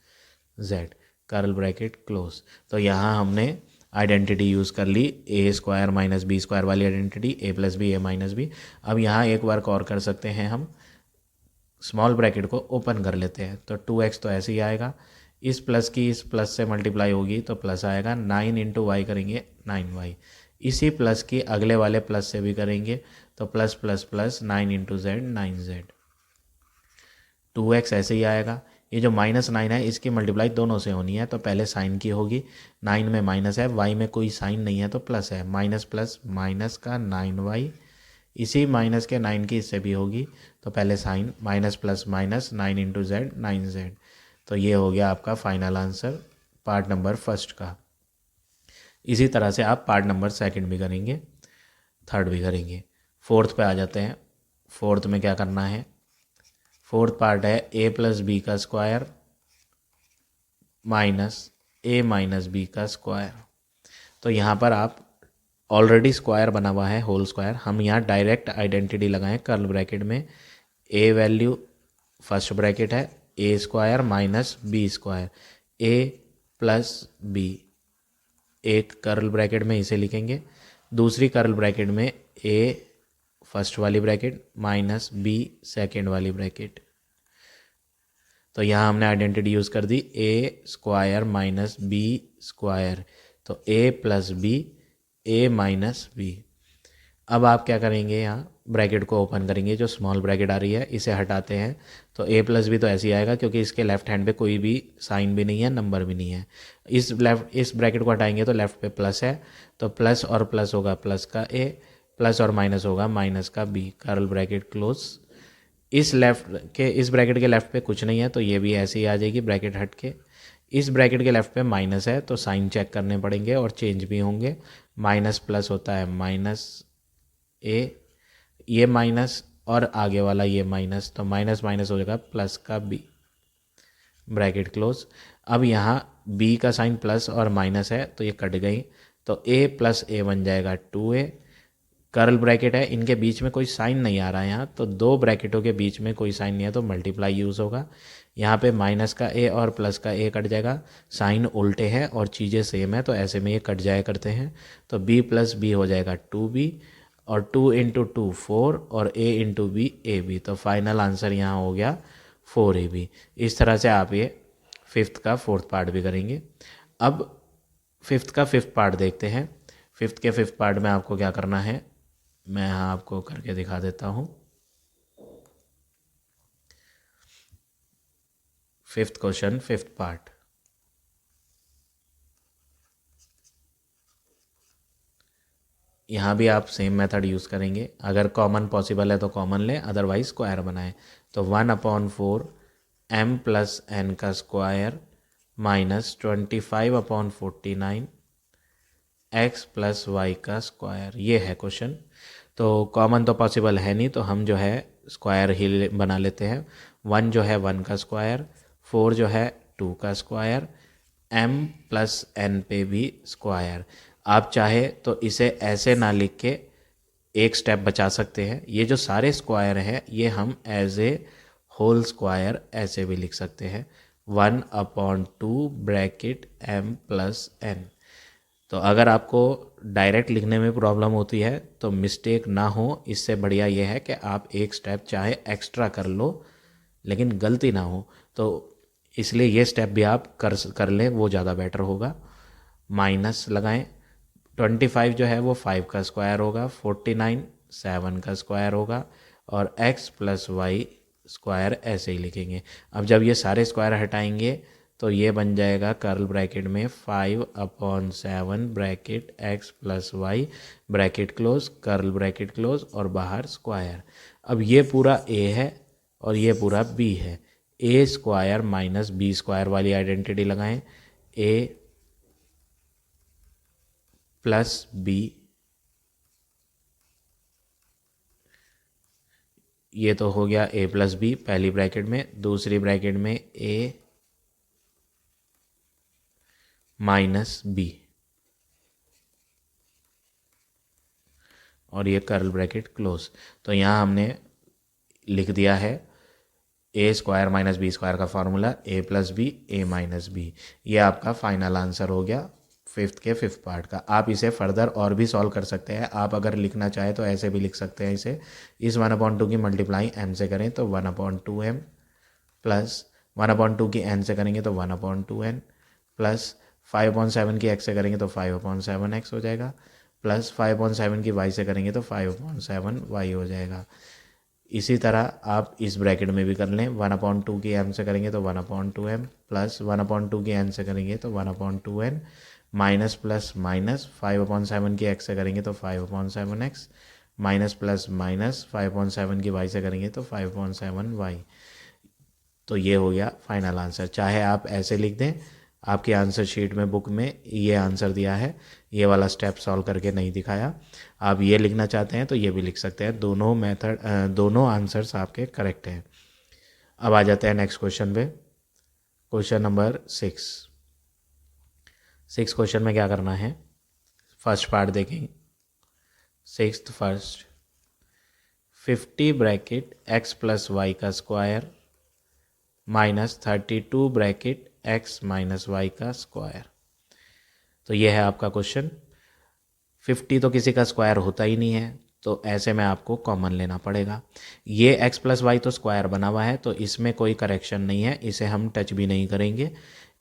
z, curl bracket close. तो यहाँ हमने आइडेंटिटी यूज़ कर ली, a square minus b square वाली identity, a plus b a minus b. अब यहाँ एक वर्क और कर सकते हैं हम, स्मॉल ब्रैकेट को ओपन कर लेते हैं। तो 2x तो ऐसे ही आएगा, इस प्लस की इस प्लस से मल्टीप्लाई होगी तो प्लस आएगा, 9 इंटू वाई करेंगे 9y, इसी प्लस की अगले वाले प्लस से भी करेंगे तो plus plus plus 9 into z 9z, 2x ऐसे ही आएगा। ये जो -9 है इसकी मल्टीप्लाई दोनों से होनी है, तो पहले साइन की होगी, 9 में माइनस है, y में कोई साइन नहीं है तो प्लस है, माइनस प्लस माइनस का 9y, इसी माइनस के 9 की इससे भी होगी, तो पहले sign, minus plus minus 9 into z 9z। तो ये हो गया आपका final answer part number first का। इसी तरह से आप पार्ट नंबर सेकंड भी करेंगे, थर्ड भी करेंगे। फोर्थ पे आ जाते हैं। फोर्थ में क्या करना है, फोर्थ पार्ट है ए प्लस बी का स्क्वायर माइनस ए माइनस बी का स्क्वायर। तो यहाँ पर आप ऑलरेडी स्क्वायर बना हुआ है होल स्क्वायर, हम यहाँ डायरेक्ट आइडेंटिटी लगाएं कर्ल ब्रैकेट में। ए वैल्यू फर्स्ट ब्रैकेट है a square minus b square, A plus B, एक कर्ल ब्रैकेट में इसे लिखेंगे, दूसरी कर्ल ब्रैकेट में ए फर्स्ट वाली ब्रैकेट माइनस बी सेकेंड वाली ब्रैकेट। तो यहाँ हमने आइडेंटिटी यूज़ कर दी, ए स्क्वायर माइनस बी स्क्वायर, तो ए plus b a minus b. अब आप क्या करेंगे, यहाँ ब्रैकेट को ओपन करेंगे, जो स्मॉल ब्रैकेट आ रही है इसे हटाते हैं, तो ए प्लस बी तो ऐसे ही आएगा क्योंकि इसके लेफ्ट हैंड पे कोई भी साइन भी नहीं है, नंबर भी नहीं है। इस ब्रैकेट को हटाएंगे तो लेफ्ट पे प्लस है, तो प्लस और प्लस होगा प्लस का ए, प्लस और माइनस होगा माइनस का बी, कर्ल ब्रैकेट क्लोज। इस ब्रैकेट के लेफ्ट पे कुछ नहीं है तो ये भी ऐसे ही आ जाएगी ब्रैकेट हट के। इस ब्रैकेट के लेफ्ट पे माइनस है तो साइन चेक करने पड़ेंगे और चेंज भी होंगे, माइनस प्लस होता है माइनस ए, ये माइनस और आगे वाला ये माइनस, तो माइनस माइनस हो जाएगा प्लस का बी, ब्रैकेट क्लोज। अब यहाँ बी का साइन प्लस और माइनस है तो ये कट गई, तो ए प्लस ए बन जाएगा 2a, कर्ल ब्रैकेट है, इनके बीच में कोई साइन नहीं आ रहा है यहाँ, तो दो ब्रैकेटों के बीच में कोई साइन नहीं है तो मल्टीप्लाई यूज़ होगा। यहाँ पे माइनस का ए और प्लस का ए कट जाएगा, साइन उल्टे हैं और चीज़ें सेम है तो ऐसे में ये कट जाया करते हैं, तो b प्लस बी हो जाएगा 2b, और 2 इंटू 2 4, और a into b a b, तो फाइनल आंसर यहाँ हो गया 4ab। इस तरह से आप ये फिफ्थ का फोर्थ पार्ट भी करेंगे। अब फिफ्थ का फिफ्थ पार्ट देखते हैं। फिफ्थ के फिफ्थ पार्ट में आपको क्या करना है, मैं यहाँ आपको करके दिखा देता हूँ। फिफ्थ क्वेश्चन फिफ्थ पार्ट, यहाँ भी आप सेम मेथड यूज़ करेंगे, अगर कॉमन पॉसिबल है तो कॉमन लें, अदरवाइज स्क्वायर बनाएं। तो 1/4 m प्लस n का square minus 25/49 x plus y का स्क्वायर, ये है क्वेश्चन। तो कॉमन तो पॉसिबल है नहीं तो हम जो है स्क्वायर ही बना लेते हैं। 1 जो है 1 का स्क्वायर, 4 जो है 2 का स्क्वायर, m प्लस n पे भी स्क्वायर। आप चाहे तो इसे ऐसे ना लिख के एक स्टेप बचा सकते हैं, ये जो सारे स्क्वायर हैं ये हम एज ए होल स्क्वायर ऐसे भी लिख सकते हैं, 1/2 ब्रैकेट m प्लस n। तो अगर आपको डायरेक्ट लिखने में प्रॉब्लम होती है तो मिस्टेक ना हो, इससे बढ़िया ये है कि आप एक स्टेप चाहे एक्स्ट्रा कर लो लेकिन गलती ना हो। तो इसलिए ये स्टेप भी आप कर लें, वो ज़्यादा बेटर होगा। माइनस लगाएं, 25 जो है वो 5 का स्क्वायर होगा, 49 7 का स्क्वायर होगा, और x प्लस वाई स्क्वायर ऐसे ही लिखेंगे। अब जब ये सारे स्क्वायर हटाएंगे तो ये बन जाएगा कर्ल ब्रैकेट में 5/7 bracket x plus y bracket close, curl bracket close, और बाहर स्क्वायर। अब ये पूरा a है और ये पूरा b है। a square minus b square वाली आइडेंटिटी लगाएं, a प्लस b, ये तो हो गया a प्लस बी पहली ब्रैकेट में, दूसरी ब्रैकेट में a माइनस बी, और ये कर्ल ब्रैकेट क्लोज। तो यहाँ हमने लिख दिया है a square minus b square का formula, a plus b a minus b. ये आपका फाइनल आंसर हो गया फिफ्थ पार्ट का। आप इसे फर्दर और भी सॉल्व कर सकते हैं। आप अगर लिखना चाहें तो ऐसे भी लिख सकते हैं इसे, इस 1/2 की मल्टीप्लाई m से करें तो 1/2m, प्लस 1/2 की n से करेंगे तो 1/2n, प्लस 5/7 की x से करेंगे तो 5/7x हो जाएगा, प्लस 5/7 की y से करेंगे तो 5/7y हो जाएगा। इसी तरह आप इस ब्रैकेट में भी कर लें, 1/2 की m से करेंगे तो 1/2m, प्लस 1/2 की n से करेंगे तो 1/2n, माइनस प्लस माइनस 5/7 की x से करेंगे तो 5/7x, माइनस प्लस माइनस 5/7 की y से करेंगे तो 5/7y। तो ये हो गया फाइनल आंसर। चाहे आप ऐसे लिख दें, आपके आंसर शीट में बुक में ये आंसर दिया है, ये वाला स्टेप सॉल्व करके नहीं दिखाया। आप ये लिखना चाहते हैं तो ये भी लिख सकते हैं। दोनों मेथड दोनों आंसर्स आपके करेक्ट हैं। अब आ जाते हैं नेक्स्ट क्वेश्चन पे। क्वेश्चन नंबर 6 क्वेश्चन में क्या करना है, फर्स्ट पार्ट देखें। Sixth first 50 bracket x plus y का square minus 32 bracket x minus y का स्क्वायर। तो ये है आपका क्वेश्चन। 50 तो किसी का स्क्वायर होता ही नहीं है, तो ऐसे में आपको कॉमन लेना पड़ेगा। ये x प्लस वाई तो स्क्वायर बना हुआ है, तो इसमें कोई करेक्शन नहीं है, इसे हम टच भी नहीं करेंगे।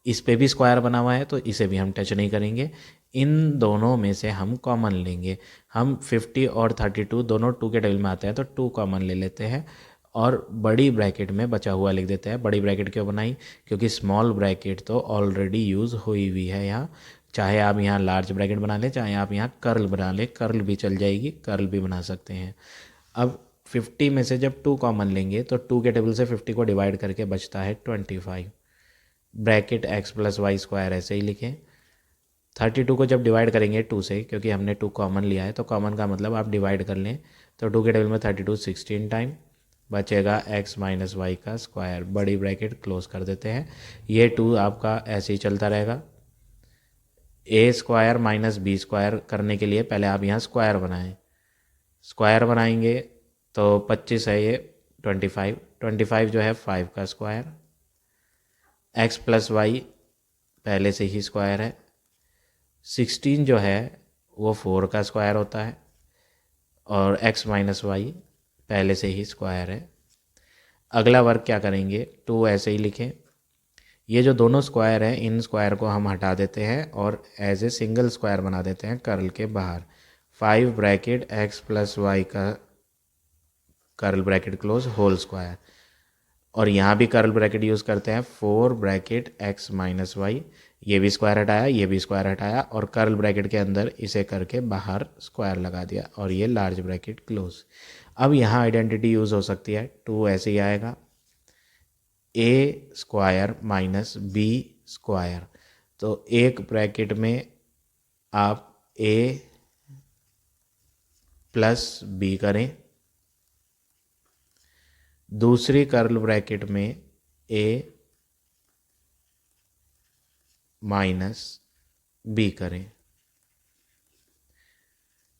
इस पे भी स्क्वायर बना हुआ है तो इसे भी हम टच नहीं करेंगे। इन दोनों में से हम कॉमन लेंगे। हम 50 और 32 दोनों 2 के टेबल में आते हैं तो 2 कॉमन ले लेते हैं, और बड़ी ब्रैकेट में बचा हुआ लिख देते हैं। बड़ी ब्रैकेट क्यों बनाई, क्योंकि स्मॉल ब्रैकेट तो ऑलरेडी यूज़ हुई हुई है यहाँ। चाहे आप यहाँ लार्ज ब्रैकेट बना लें, चाहे आप यहाँ कर्ल बना लें, कर्ल भी चल जाएगी, कर्ल भी बना सकते हैं। अब 50 में से जब 2 कॉमन लेंगे तो 2 के टेबल से 50 को डिवाइड करके बचता है 25 bracket x plus y square, ऐसे ही लिखें। 32 को जब डिवाइड करेंगे 2 से, क्योंकि हमने 2 कॉमन लिया है, तो कॉमन का मतलब आप डिवाइड कर लें, तो 2 के टेबल में 32 16 टाइम बचेगा x माइनस वाई का स्क्वायर। बड़ी ब्रैकेट क्लोज कर देते हैं। ये 2 आपका ऐसे ही चलता रहेगा। ए स्क्वायर माइनस बी स्क्वायर करने के लिए पहले आप यहाँ स्क्वायर बनाएं। स्क्वायर बनाएंगे तो 25 है ये 25 जो है 5 का स्क्वायर, x प्लस वाई पहले से ही स्क्वायर है, 16 जो है वो 4 का स्क्वायर होता है, और x माइनस वाई पहले से ही स्क्वायर है। अगला वर्क क्या करेंगे, 2 ऐसे ही लिखें। ये जो दोनों स्क्वायर हैं, इन स्क्वायर को हम हटा देते हैं और एज ए सिंगल स्क्वायर बना देते हैं कर्ल के बाहर। 5 ब्रैकेट x प्लस वाई का curl bracket close whole square, और यहाँ भी कर्ल ब्रैकेट यूज़ करते हैं 4 ब्रैकेट x माइनस वाई। ये भी स्क्वायर हटाया, ये भी स्क्वायर हटाया, और कर्ल ब्रैकेट के अंदर इसे करके बाहर स्क्वायर लगा दिया, और ये लार्ज ब्रैकेट क्लोज। अब यहाँ आइडेंटिटी यूज़ हो सकती है, 2 ऐसे ही आएगा, ए स्क्वायर माइनस बी स्क्वायर। तो एक ब्रैकेट में आप ए प्लस बी करें, दूसरी कर्ल ब्रैकेट में ए माइनस बी करें,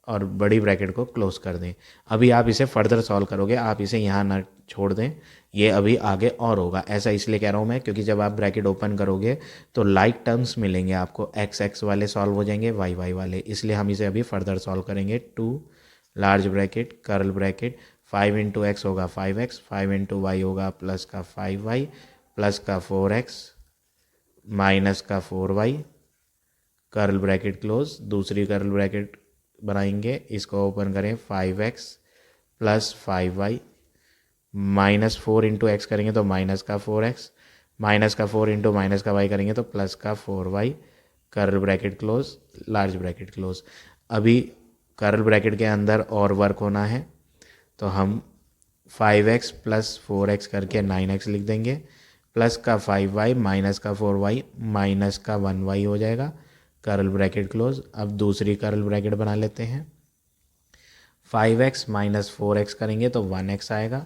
और बड़ी ब्रैकेट को क्लोज कर दें। अभी आप इसे फर्दर सॉल्व करोगे, आप इसे यहाँ ना छोड़ दें, ये अभी आगे और होगा। ऐसा इसलिए कह रहा हूँ मैं, क्योंकि जब आप ब्रैकेट ओपन करोगे तो लाइक टर्म्स मिलेंगे आपको, एक्स एक्स वाले सॉल्व हो जाएंगे, वाई वाई वाले, इसलिए हम इसे अभी फर्दर सॉल्व करेंगे। 2 large bracket curl bracket 5 into x होगा 5x, 5 इंटू वाई होगा प्लस का 5y, प्लस का 4x माइनस का 4y, कर्ल ब्रैकेट क्लोज, दूसरी कर्ल ब्रैकेट बनाएंगे, इसको ओपन करें, 5x plus 5y minus 4 into x करेंगे तो माइनस का 4x, माइनस का 4 इंटू माइनस का y करेंगे तो प्लस का 4y, curl bracket close, large bracket close. अभी कर्ल ब्रैकेट के अंदर और वर्क होना है तो हम 5x प्लस 4x करके 9x लिख देंगे, प्लस का 5y माइनस का 4y माइनस का 1y हो जाएगा, कर्ल ब्रैकेट क्लोज। अब दूसरी कर्ल ब्रैकेट बना लेते हैं, 5x माइनस 4x करेंगे तो 1x आएगा,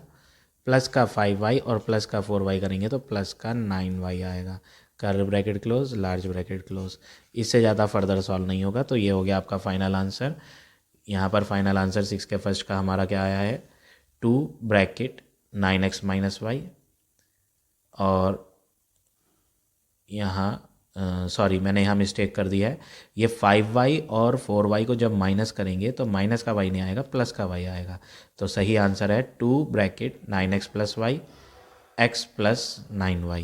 प्लस का 5y और प्लस का 4y करेंगे तो प्लस का 9y आएगा, curl bracket close, large bracket close. इससे ज़्यादा फर्दर सॉल्व नहीं होगा। तो ये हो गया आपका फाइनल आंसर। यहाँ पर फाइनल आंसर 6 के फर्स्ट का हमारा क्या आया है, 2 ब्रैकेट 9x माइनस वाई, और यहाँ सॉरी मैंने यहाँ मिस्टेक कर दिया है, ये 5y और 4y को जब माइनस करेंगे तो माइनस का y नहीं आएगा, प्लस का y आएगा। तो सही आंसर है 2 bracket 9x plus y x plus 9y।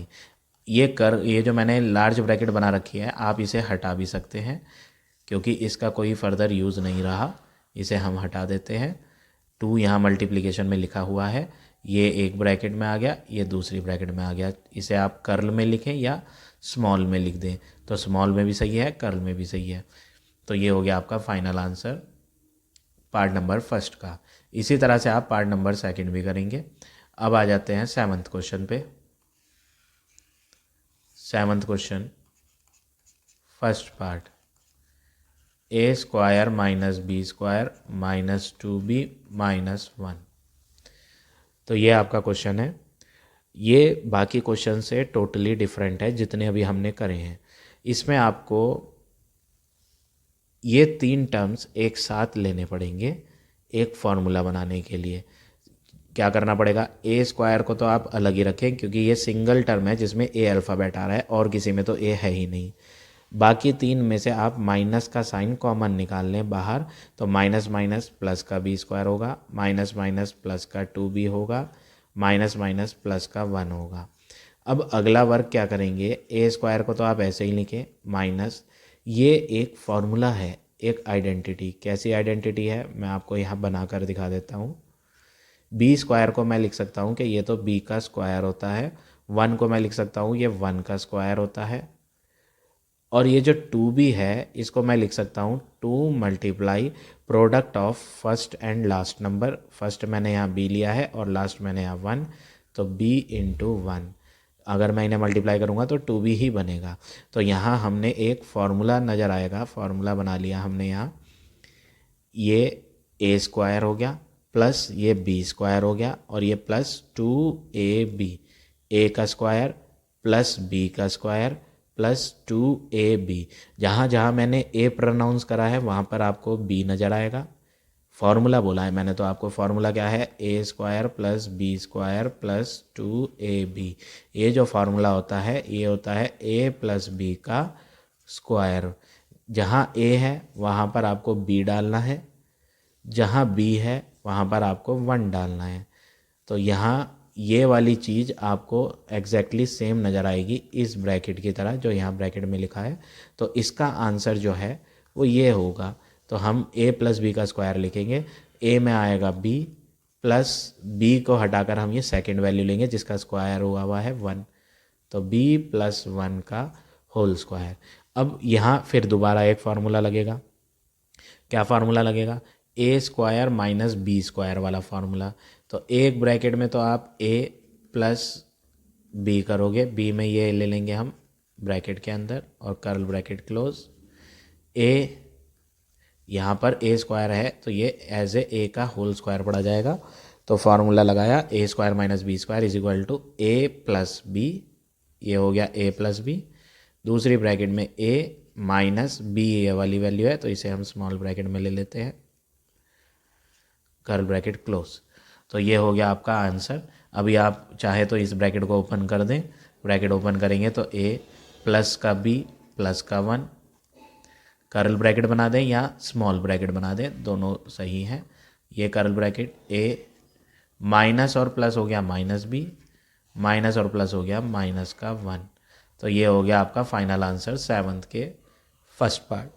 ये जो मैंने लार्ज ब्रैकेट बना रखी है आप इसे हटा भी सकते हैं क्योंकि इसका कोई फर्दर यूज़ नहीं रहा, इसे हम हटा देते हैं। 2 यहाँ मल्टीप्लिकेशन में लिखा हुआ है, ये एक ब्रैकेट में आ गया, ये दूसरी ब्रैकेट में आ गया। इसे आप कर्ल में लिखें या स्मॉल में लिख दें तो स्मॉल में भी सही है, कर्ल में भी सही है। तो ये हो गया आपका final answer part number first का। इसी तरह से आप पार्ट नंबर सेकंड भी करेंगे। अब आ जाते हैं 7th क्वेश्चन पे। 7th question first part, a square minus b square minus 2b minus 1। तो ये आपका क्वेश्चन है। ये बाकी क्वेश्चन से टोटली डिफरेंट है जितने अभी हमने करे हैं। इसमें आपको ये 3 टर्म्स एक साथ लेने पड़ेंगे एक फॉर्मूला बनाने के लिए। क्या करना पड़ेगा, ए स्क्वायर को तो आप अलग ही रखें क्योंकि ये सिंगल टर्म है जिसमें ए अल्फ़ाबेट आ रहा है और किसी में तो ए है ही नहीं। बाकी 3 में से आप माइनस का साइन कॉमन निकाल लें बाहर, तो माइनस माइनस प्लस का बी स्क्वायर होगा, माइनस माइनस प्लस का 2b होगा, माइनस माइनस प्लस का 1 होगा। अब अगला वर्क क्या करेंगे, ए स्क्वायर को तो आप ऐसे ही लिखें माइनस, ये एक फॉर्मूला है, एक आइडेंटिटी। कैसी आइडेंटिटी है मैं आपको यहाँ बना कर दिखा देता हूँ। बी स्क्वायर को मैं लिख सकता हूँ कि ये तो बी का स्क्वायर होता है, 1 को मैं लिख सकता हूँ ये 1 का स्क्वायर होता है, और ये जो 2b है इसको मैं लिख सकता हूँ 2 multiply product of first and last number. First मैंने यहाँ b लिया है और लास्ट मैंने यहाँ 1, तो b इंटू 1। अगर मैं इन्हें मल्टीप्लाई करूँगा तो 2b ही बनेगा। तो यहाँ हमने एक फार्मूला नज़र आएगा, फार्मूला बना लिया हमने यहाँ। ये ए स्क्वायर हो गया प्लस ये बी स्क्वायर हो गया और ये प्लस 2ab, ए का स्क्वायर प्लस बी का स्क्वायर प्लस 2ab। जहाँ जहाँ मैंने ए प्रोनाउंस करा है वहाँ पर आपको बी नज़र आएगा। फार्मूला बोला है मैंने तो आपको, फार्मूला क्या है, a square plus b square plus 2ab। ये जो फार्मूला होता है ये होता है ए प्लस बी का स्क्वायर। जहाँ ए है वहाँ पर आपको बी डालना है, जहाँ बी है वहाँ पर आपको 1 डालना है। तो यहाँ ये वाली चीज़ आपको एग्जैक्टली सेम नज़र आएगी इस ब्रैकेट की तरह जो यहाँ ब्रैकेट में लिखा है। तो इसका आंसर जो है वो ये होगा। तो हम a प्लस बी का स्क्वायर लिखेंगे, a में आएगा b प्लस b को हटाकर हम ये सेकंड वैल्यू लेंगे जिसका स्क्वायर हुआ है 1, तो b प्लस 1 का होल स्क्वायर। अब यहाँ फिर दोबारा एक फार्मूला लगेगा। क्या फार्मूला लगेगा, ए स्क्वायर माइनस बी स्क्वायर वाला फार्मूला। तो एक ब्रैकेट में तो आप a प्लस बी करोगे, b में ये ले लेंगे हम ब्रैकेट के अंदर और कर्ल ब्रैकेट क्लोज। a यहाँ पर a स्क्वायर है तो ये एज ए का होल स्क्वायर पड़ा जाएगा। तो फार्मूला लगाया a square minus b square is equal to a plus b, ये हो गया a प्लस बी। दूसरी ब्रैकेट में a माइनस बी ये वाली वैल्यू है तो इसे हम स्मॉल ब्रैकेट में ले लेते हैं, कर्ल ब्रैकेट क्लोज। तो ये हो गया आपका आंसर। अभी आप चाहे तो इस ब्रैकेट को ओपन कर दें, ब्रैकेट ओपन करेंगे तो a प्लस का b प्लस का 1, कर्ल ब्रैकेट बना दें या स्मॉल ब्रैकेट बना दें, दोनों सही हैं। ये कर्ल ब्रैकेट a माइनस और प्लस हो गया माइनस b, माइनस और प्लस हो गया माइनस का 1। तो ये हो गया आपका फाइनल आंसर 7th के फर्स्ट पार्ट।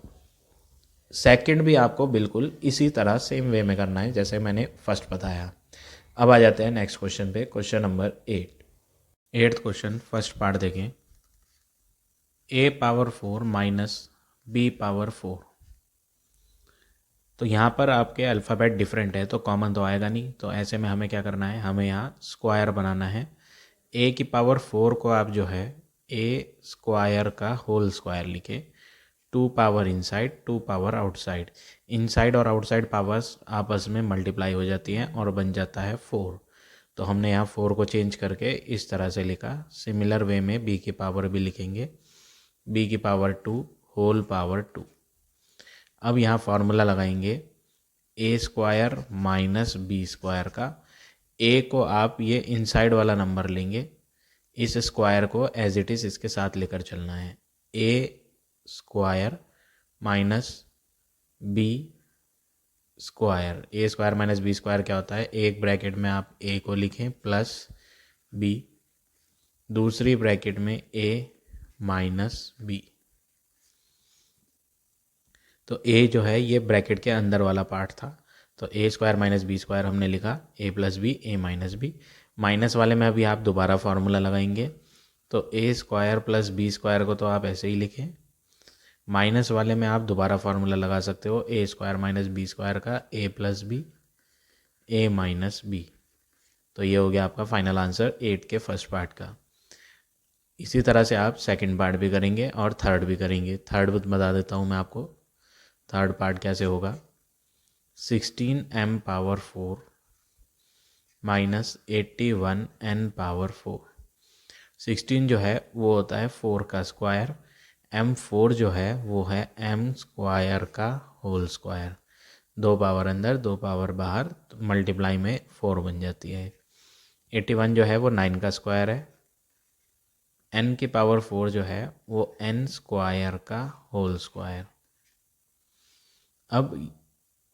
सेकंड भी आपको बिल्कुल इसी तरह सेम वे में करना है जैसे मैंने फर्स्ट बताया। अब आ जाते हैं नेक्स्ट क्वेश्चन पे, question number 8th question first part देखें। a⁴ minus b⁴। तो यहाँ पर आपके अल्फ़ाबेट डिफरेंट है तो कॉमन तो आएगा नहीं, तो ऐसे में हमें क्या करना है, हमें यहाँ स्क्वायर बनाना है। a⁴ को आप जो है a² का होल स्क्वायर लिखे, 2 power inside 2 power outside. Inside और आउटसाइड पावर्स आपस में मल्टीप्लाई हो जाती हैं और बन जाता है 4। तो हमने यहाँ 4 को चेंज करके इस तरह से लिखा। सिमिलर वे में b की पावर भी लिखेंगे, b⁴ होल पावर 2। अब यहाँ फार्मूला लगाएंगे a² माइनस b² का। a को आप ये इनसाइड वाला नंबर लेंगे, इस स्क्वायर को एज इट इज़ इसके साथ लेकर चलना है। a² minus b²। a² minus b² क्या होता है, एक ब्रैकेट में आप a को लिखें प्लस b, दूसरी ब्रैकेट में a माइनस b। तो a जो है ये ब्रैकेट के अंदर वाला पार्ट था, तो a² माइनस b² हमने लिखा a plus b a minus b। Minus वाले में अभी आप दोबारा फार्मूला लगाएंगे, तो a² प्लस b² को तो आप ऐसे ही लिखें। माइनस वाले में आप दोबारा फार्मूला लगा सकते हो a² माइनस b² का a plus b a minus b। तो ये हो गया आपका फाइनल आंसर 8 के फर्स्ट पार्ट का। इसी तरह से आप सेकंड पार्ट भी करेंगे और थर्ड भी करेंगे। थर्ड बता देता हूँ मैं आपको, थर्ड पार्ट कैसे होगा। 16m⁴ minus 81n⁴। 16 जो है वो होता है 4 का स्क्वायर, m4 जो है वो है m² का होल स्क्वायर। 2 पावर अंदर 2 पावर बाहर, तो मल्टीप्लाई में 4 बन जाती है। 81 जो है वो 9 का स्क्वायर है, n⁴ जो है वो n² का होल स्क्वायर। अब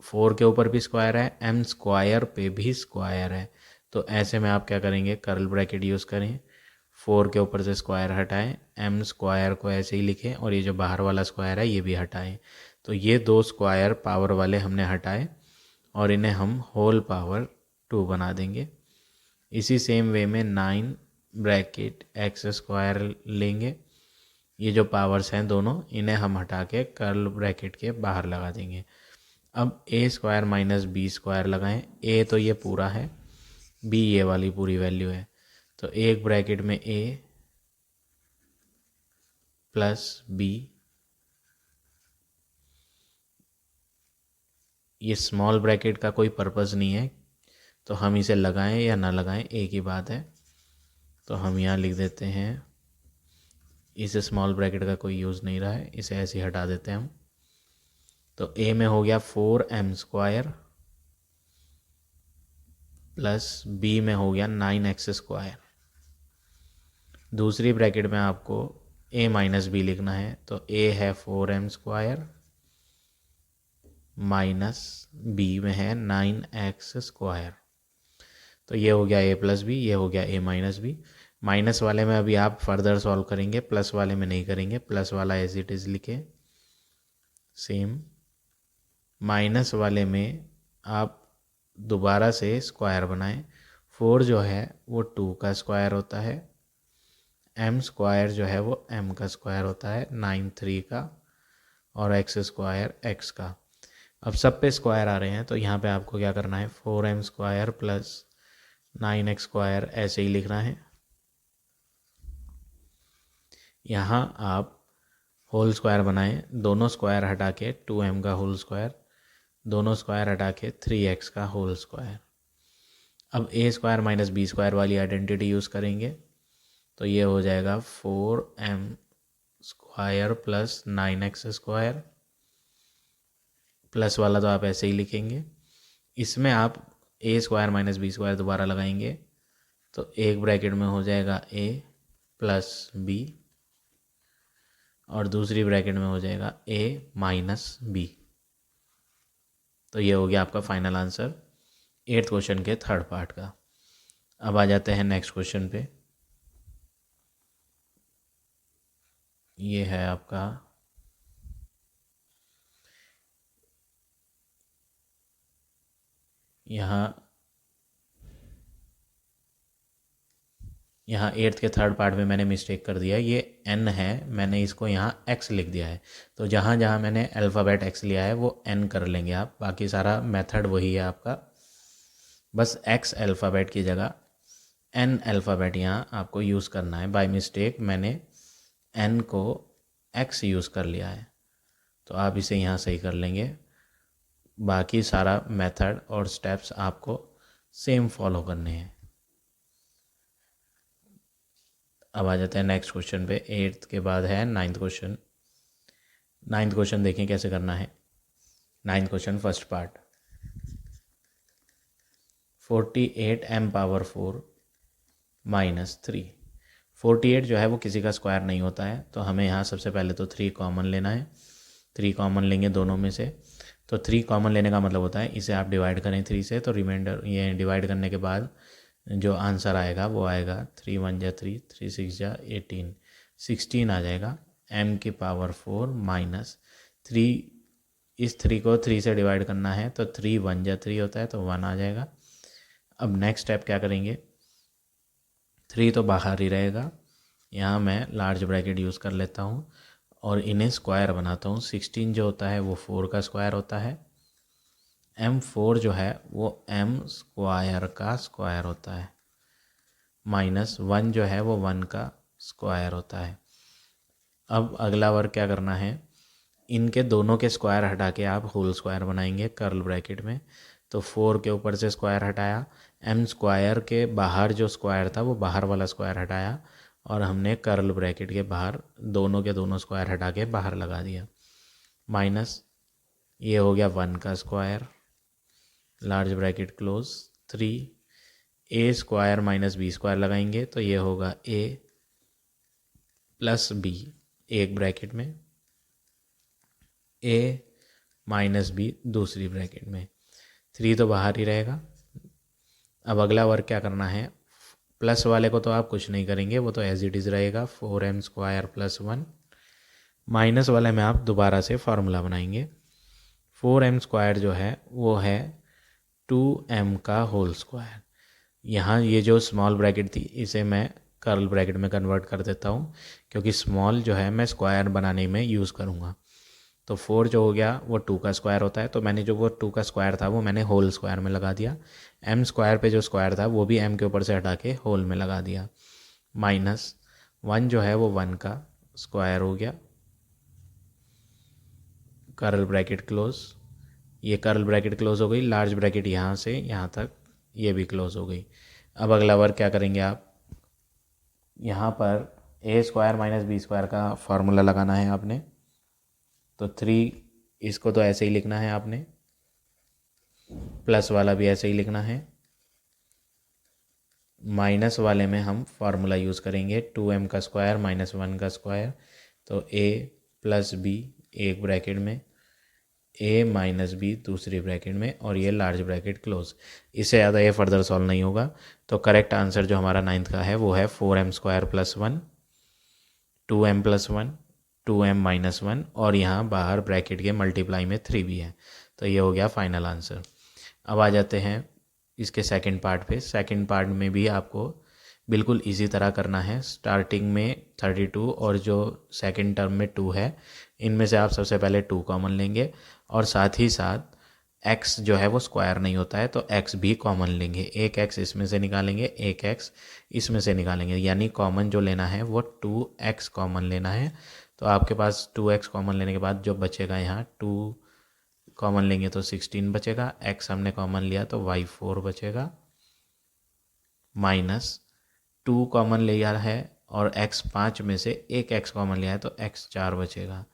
4 के ऊपर भी स्क्वायर है, m² पे भी स्क्वायर है, तो ऐसे में आप क्या करेंगे, कर्ल ब्रैकेट यूज़ करें, 4 के ऊपर से स्क्वायर हटाएं, m² को ऐसे ही लिखें और ये जो बाहर वाला स्क्वायर है ये भी हटाएं। तो ये 2 स्क्वायर पावर वाले हमने हटाए और इन्हें हम होल पावर 2 बना देंगे। इसी सेम वे में 9 ब्रैकेट x² लेंगे, ये जो पावर्स हैं दोनों इन्हें हम हटा के कर्ल ब्रैकेट के बाहर लगा देंगे। अब a² माइनस b² लगाएं। a तो ये पूरा है, b ये वाली पूरी वैल्यू है, तो एक ब्रैकेट में a प्लस b, ये स्मॉल ब्रैकेट का कोई पर्पज़ नहीं है, तो हम इसे लगाएं या ना लगाएं एक ही बात है। तो हम यहाँ लिख देते हैं, इस स्मॉल ब्रैकेट का कोई यूज़ नहीं रहा है, इसे ऐसे ही हटा देते हैं हम। तो a में हो गया 4m² प्लस b में हो गया 9x²। दूसरी ब्रैकेट में आपको a माइनस b लिखना है, तो a है 4m² माइनस b में है 9x²। तो ये हो गया a प्लस बी, ये हो गया a माइनस बी। माइनस वाले में अभी आप फर्दर सॉल्व करेंगे, प्लस वाले में नहीं करेंगे, प्लस वाला एज इट इज़ लिखे सेम। माइनस वाले में आप दोबारा से स्क्वायर बनाएं। 4 जो है वो 2 का स्क्वायर होता है, m² जो है वो m का स्क्वायर होता है, 9 3 का, और x² x का। अब सब पे स्क्वायर आ रहे हैं, तो यहाँ पे आपको क्या करना है, 4m² प्लस 9x² ऐसे ही लिखना है। यहाँ आप होल स्क्वायर बनाएं, दोनों स्क्वायर हटा के 2m का होल स्क्वायर, दोनों स्क्वायर हटा के 3x का होल स्क्वायर। अब a² माइनस b² वाली आइडेंटिटी यूज़ करेंगे, तो ये हो जाएगा 4m² प्लस 9x², प्लस वाला तो आप ऐसे ही लिखेंगे। इसमें आप a² माइनस b² दोबारा लगाएंगे, तो एक ब्रैकेट में हो जाएगा a प्लस b और दूसरी ब्रैकेट में हो जाएगा a माइनस b। तो ये हो गया आपका फाइनल आंसर 8th क्वेश्चन के थर्ड पार्ट का। अब आ जाते हैं नेक्स्ट क्वेश्चन पे। ये है आपका यहाँ यहाँ एट्थ के थर्ड पार्ट में मैंने मिस्टेक कर दिया, ये एन है, मैंने इसको यहाँ एक्स लिख दिया है। तो जहाँ जहाँ मैंने अल्फ़ाबेट एक्स लिया है वो एन कर लेंगे आप, बाकी सारा मेथड वही है आपका, बस एक्स अल्फ़ाबेट की जगह एन अल्फ़ाबेट यहाँ आपको यूज़ करना है। बाय मिस्टेक मैंने एन को एक्स यूज़ कर लिया है, तो आप इसे यहाँ सही कर लेंगे। बाकी सारा मेथड और स्टेप्स आपको सेम फॉलो करने हैं। अब आ जाते हैं नेक्स्ट क्वेश्चन पे। एट्थ के बाद है नाइन्थ क्वेश्चन। नाइन्थ क्वेश्चन देखें कैसे करना है। Ninth question first part, 48m⁴ -3। 48 जो है वो किसी का स्क्वायर नहीं होता है, तो हमें यहाँ सबसे पहले तो 3 कॉमन लेना है। 3 कॉमन लेंगे दोनों में से, तो 3 कॉमन लेने का मतलब होता है इसे आप डिवाइड करें 3 से, तो रिमाइंडर ये डिवाइड करने के बाद जो आंसर आएगा वो आएगा 3 1 जा 3, 3 6 जा 18, 16 आ जाएगा। m⁴ -3, इस 3 को 3 से डिवाइड करना है, तो 3 1 जा 3 होता है, तो 1 आ जाएगा। अब नेक्स्ट स्टेप क्या करेंगे, 3 तो बाहर ही रहेगा, यहाँ मैं लार्ज ब्रैकेट यूज़ कर लेता हूँ और इन्हें स्क्वायर बनाता हूँ। 16 जो होता है वो 4 का स्क्वायर होता है, m⁴ जो है वो m² का स्क्वायर होता है, -1 जो है वो 1 का स्क्वायर होता है। अब अगला वर्क क्या करना है, इनके दोनों के स्क्वायर हटा के आप होल स्क्वायर बनाएंगे कर्ल ब्रैकेट में। तो 4 के ऊपर से स्क्वायर हटाया, m² के बाहर जो स्क्वायर था वो बाहर वाला स्क्वायर हटाया, और हमने कर्ल ब्रैकेट के बाहर दोनों के दोनों स्क्वायर हटा के बाहर लगा दिया। माइनस ये हो गया 1 का square, large bracket close, 3 a² - b² लगाएंगे, तो ये होगा a + b, एक ब्रैकेट में, a - b दूसरी ब्रैकेट में। 3 तो बाहर ही रहेगा। अब अगला वर्क क्या करना है, प्लस वाले को तो आप कुछ नहीं करेंगे, वो तो एज इट इज़ रहेगा, 4m² + 1। माइनस वाले में आप दोबारा से फार्मूला बनाएंगे। 4m² जो है वो है 2m का होल स्क्वायर। यहाँ ये जो स्मॉल ब्रैकेट थी इसे मैं कर्ल ब्रैकेट में कन्वर्ट कर देता हूँ, क्योंकि स्मॉल जो है मैं स्क्वायर बनाने में यूज़ करूँगा। तो 4 जो हो गया वो 2 का स्क्वायर होता है, तो मैंने जो वो 2 का स्क्वायर था वो मैंने होल स्क्वायर में लगा दिया। m² पे जो स्क्वायर था वो भी m के ऊपर से हटा के होल में लगा दिया। -1 जो है वो 1 का स्क्वायर हो गया, कर्ल ब्रैकेट क्लोज, ये कर्ल ब्रैकेट क्लोज हो गई, लार्ज ब्रैकेट यहाँ से यहाँ तक ये भी क्लोज हो गई। अब अगला वर्क क्या करेंगे आप, यहाँ पर a² - b² का फार्मूला लगाना है आपने। तो 3 इसको तो ऐसे ही लिखना है आपने, प्लस वाला भी ऐसे ही लिखना है, माइनस वाले में हम फार्मूला यूज़ करेंगे 2m का स्क्वायर -1 का स्क्वायर। तो a + b एक ब्रैकेट में, a - b दूसरी ब्रैकेट में, और ये लार्ज ब्रैकेट क्लोज। इससे ज़्यादा ये फर्दर सॉल्व नहीं होगा। तो करेक्ट आंसर जो हमारा नाइन्थ का है वो है 4m² + 1, 2m + 1, 2m - 1, और यहाँ बाहर ब्रैकेट के मल्टीप्लाई में 3 भी है। तो ये हो गया फाइनल आंसर। अब आ जाते हैं इसके सेकंड पार्ट पे। सेकंड पार्ट में भी आपको बिल्कुल इसी तरह करना है। स्टार्टिंग में 32 और जो सेकंड टर्म में 2 है, इनमें से आप सबसे पहले 2 कॉमन लेंगे, और साथ ही साथ x जो है वो स्क्वायर नहीं होता है, तो x भी कॉमन लेंगे। एक x इसमें से निकालेंगे, एक x इसमें से निकालेंगे, यानी कॉमन जो लेना है वो 2x कॉमन लेना है। तो आपके पास 2x कॉमन लेने के बाद जो बचेगा, यहाँ 2 कॉमन लेंगे तो 16 बचेगा, x हमने कॉमन लिया तो y4 बचेगा, -2 कॉमन लिया है और x 5 में से एक x कॉमन लिया है तो x 4 बचेगा।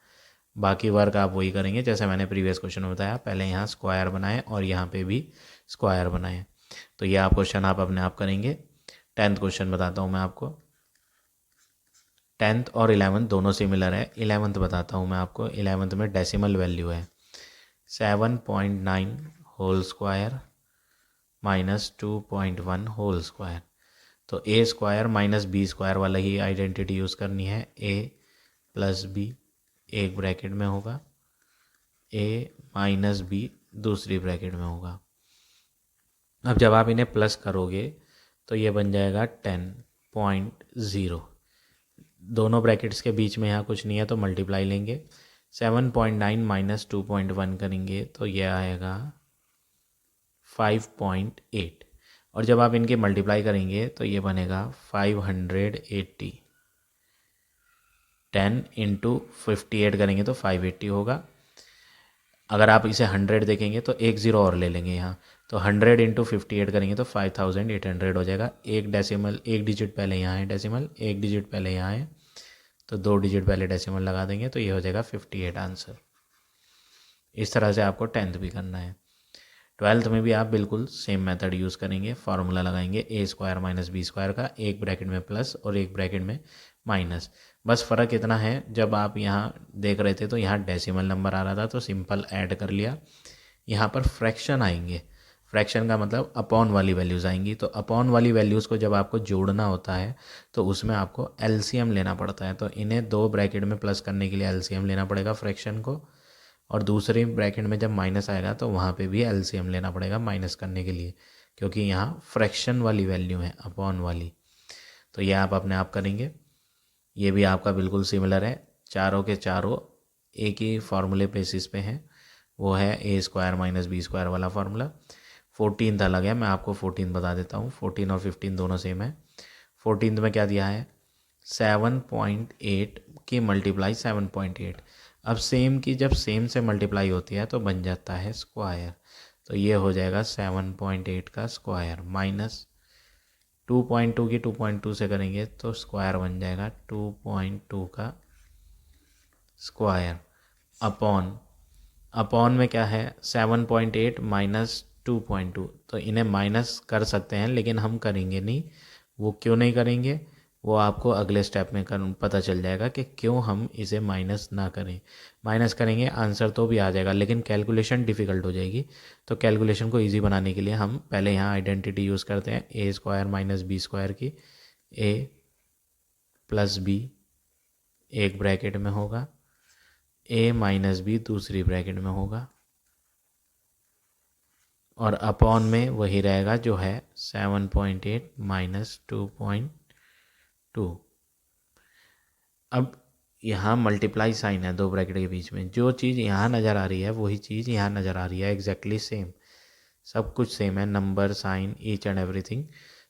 बाकी वर्क आप वही करेंगे जैसे मैंने प्रीवियस क्वेश्चन में बताया, पहले यहाँ स्क्वायर बनाए और यहाँ पे भी स्क्वायर बनाए। तो ये आप क्वेश्चन आप अपने आप करेंगे। 10th क्वेश्चन बताता हूँ मैं आपको। 10th और 11th दोनों सिमिलर है। 11th बताता हूँ मैं आपको। 11th में डेसिमल वैल्यू है 7.9 होल स्क्वायर -2.1 होल स्क्वायर। तो a² - b² वाला ही आइडेंटिटी यूज़ करनी है। a प्लस बी एक ब्रैकेट में होगा, ए माइनस बी दूसरी ब्रैकेट में होगा। अब जब आप इन्हें प्लस करोगे तो ये बन जाएगा 10.0। दोनों ब्रैकेट्स के बीच में यहाँ कुछ नहीं है तो मल्टीप्लाई लेंगे, 7.9 माइनस 2.1 करेंगे तो ये आएगा 5.8। और जब आप इनके मल्टीप्लाई करेंगे तो ये बनेगा 580। 10 इंटू 58 करेंगे तो 580 होगा। अगर आप इसे 100 देखेंगे तो एक ज़ीरो और ले लेंगे यहाँ, तो 100 इंटू 58 करेंगे तो 5800 हो जाएगा। एक डेसिमल एक डिजिट पहले यहाँ है, डेसिमल एक डिजिट पहले यहाँ है, तो 2 डिजिट पहले डेसिमल लगा देंगे तो ये हो जाएगा 58 आंसर। इस तरह से आपको 10th भी करना है। 12th में भी आप बिल्कुल सेम मेथड यूज़ करेंगे, फार्मूला लगाएंगे ए स्क्वायर माइनस बी स्क्वायर का, एक ब्रैकेट में प्लस और एक ब्रैकेट में माइनस। बस फ़र्क इतना है, जब आप यहाँ देख रहे थे तो यहाँ डेसिमल नंबर आ रहा था तो सिंपल ऐड कर लिया, यहाँ पर फ्रैक्शन आएंगे। फ्रैक्शन का मतलब अपॉन वाली वैल्यूज़ आएंगी, तो अपॉन वाली वैल्यूज़ को जब आपको जोड़ना होता है तो उसमें आपको एलसीएम लेना पड़ता है। तो इन्हें दो ब्रैकेट में प्लस करने के लिए एलसीएम लेना पड़ेगा फ्रैक्शन को, और दूसरे ब्रैकेट में जब माइनस आएगा तो वहाँ पे भी एलसीएम लेना पड़ेगा माइनस करने के लिए, क्योंकि यहाँ फ्रैक्शन वाली वैल्यू है अपॉन वाली। तो ये आप अपने आप करेंगे। ये भी आपका बिल्कुल सिमिलर है, चारों के चारों एक ही फार्मूले बेसिस पे हैं, वो है a square minus b square वाला फार्मूला। 14th अलग है, मैं आपको 14th बता देता हूँ। 14 और 15 दोनों सेम है। 14th में क्या दिया है, 7.8 की मल्टीप्लाई 7.8। अब सेम की जब सेम से मल्टीप्लाई होती है तो बन जाता है स्क्वायर, तो ये हो जाएगा 7.8 का स्क्वायर माइनस 2.2 की 2.2 से करेंगे तो स्क्वायर बन जाएगा 2.2 का स्क्वायर अपॉन में क्या है 7.8 माइनस 2.2, तो इन्हें माइनस कर सकते हैं लेकिन हम करेंगे नहीं। वो क्यों नहीं करेंगे वो आपको अगले स्टेप में पता चल जाएगा कि क्यों हम इसे माइनस ना करें। माइनस करेंगे आंसर तो भी आ जाएगा लेकिन कैलकुलेशन डिफ़िकल्ट हो जाएगी। तो कैलकुलेशन को इजी बनाने के लिए हम पहले यहाँ आइडेंटिटी यूज़ करते हैं, ए स्क्वायर माइनस बी स्क्वायर की। ए प्लस बी एक ब्रैकेट में होगा, ए माइनस बी दूसरी ब्रैकेट में होगा, और अपॉन में वही रहेगा जो है 7.8 माइनस 2.2। अब यहाँ मल्टीप्लाई साइन है दो ब्रैकेट के बीच में, जो चीज़ यहाँ नज़र आ रही है वही चीज़ यहाँ नज़र आ रही है, एग्जैक्टली सेम, सब कुछ सेम है, number sign each and everything.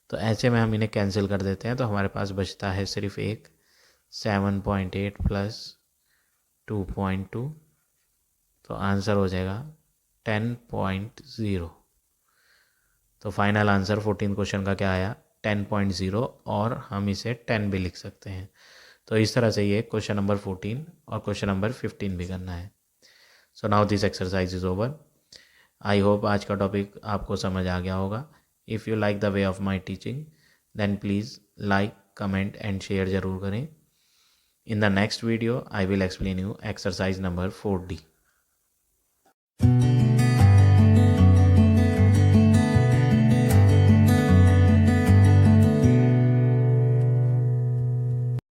तो ऐसे में हम इन्हें कैंसिल कर देते हैं तो हमारे पास बचता है सिर्फ एक 7.8 प्लस 2.2, तो आंसर हो जाएगा 10.0। तो फाइनल आंसर 14 क्वेश्चन का क्या आया 10.0, और हम इसे 10 भी लिख सकते हैं। तो इस तरह से ये क्वेश्चन नंबर 14 और क्वेश्चन नंबर 15 भी करना है। So now this exercise is over. I hope आज का टॉपिक आपको समझ आ गया होगा। If you like the way of my teaching then please like comment and share ज़रूर करें। In the next video I will explain you exercise number 4D।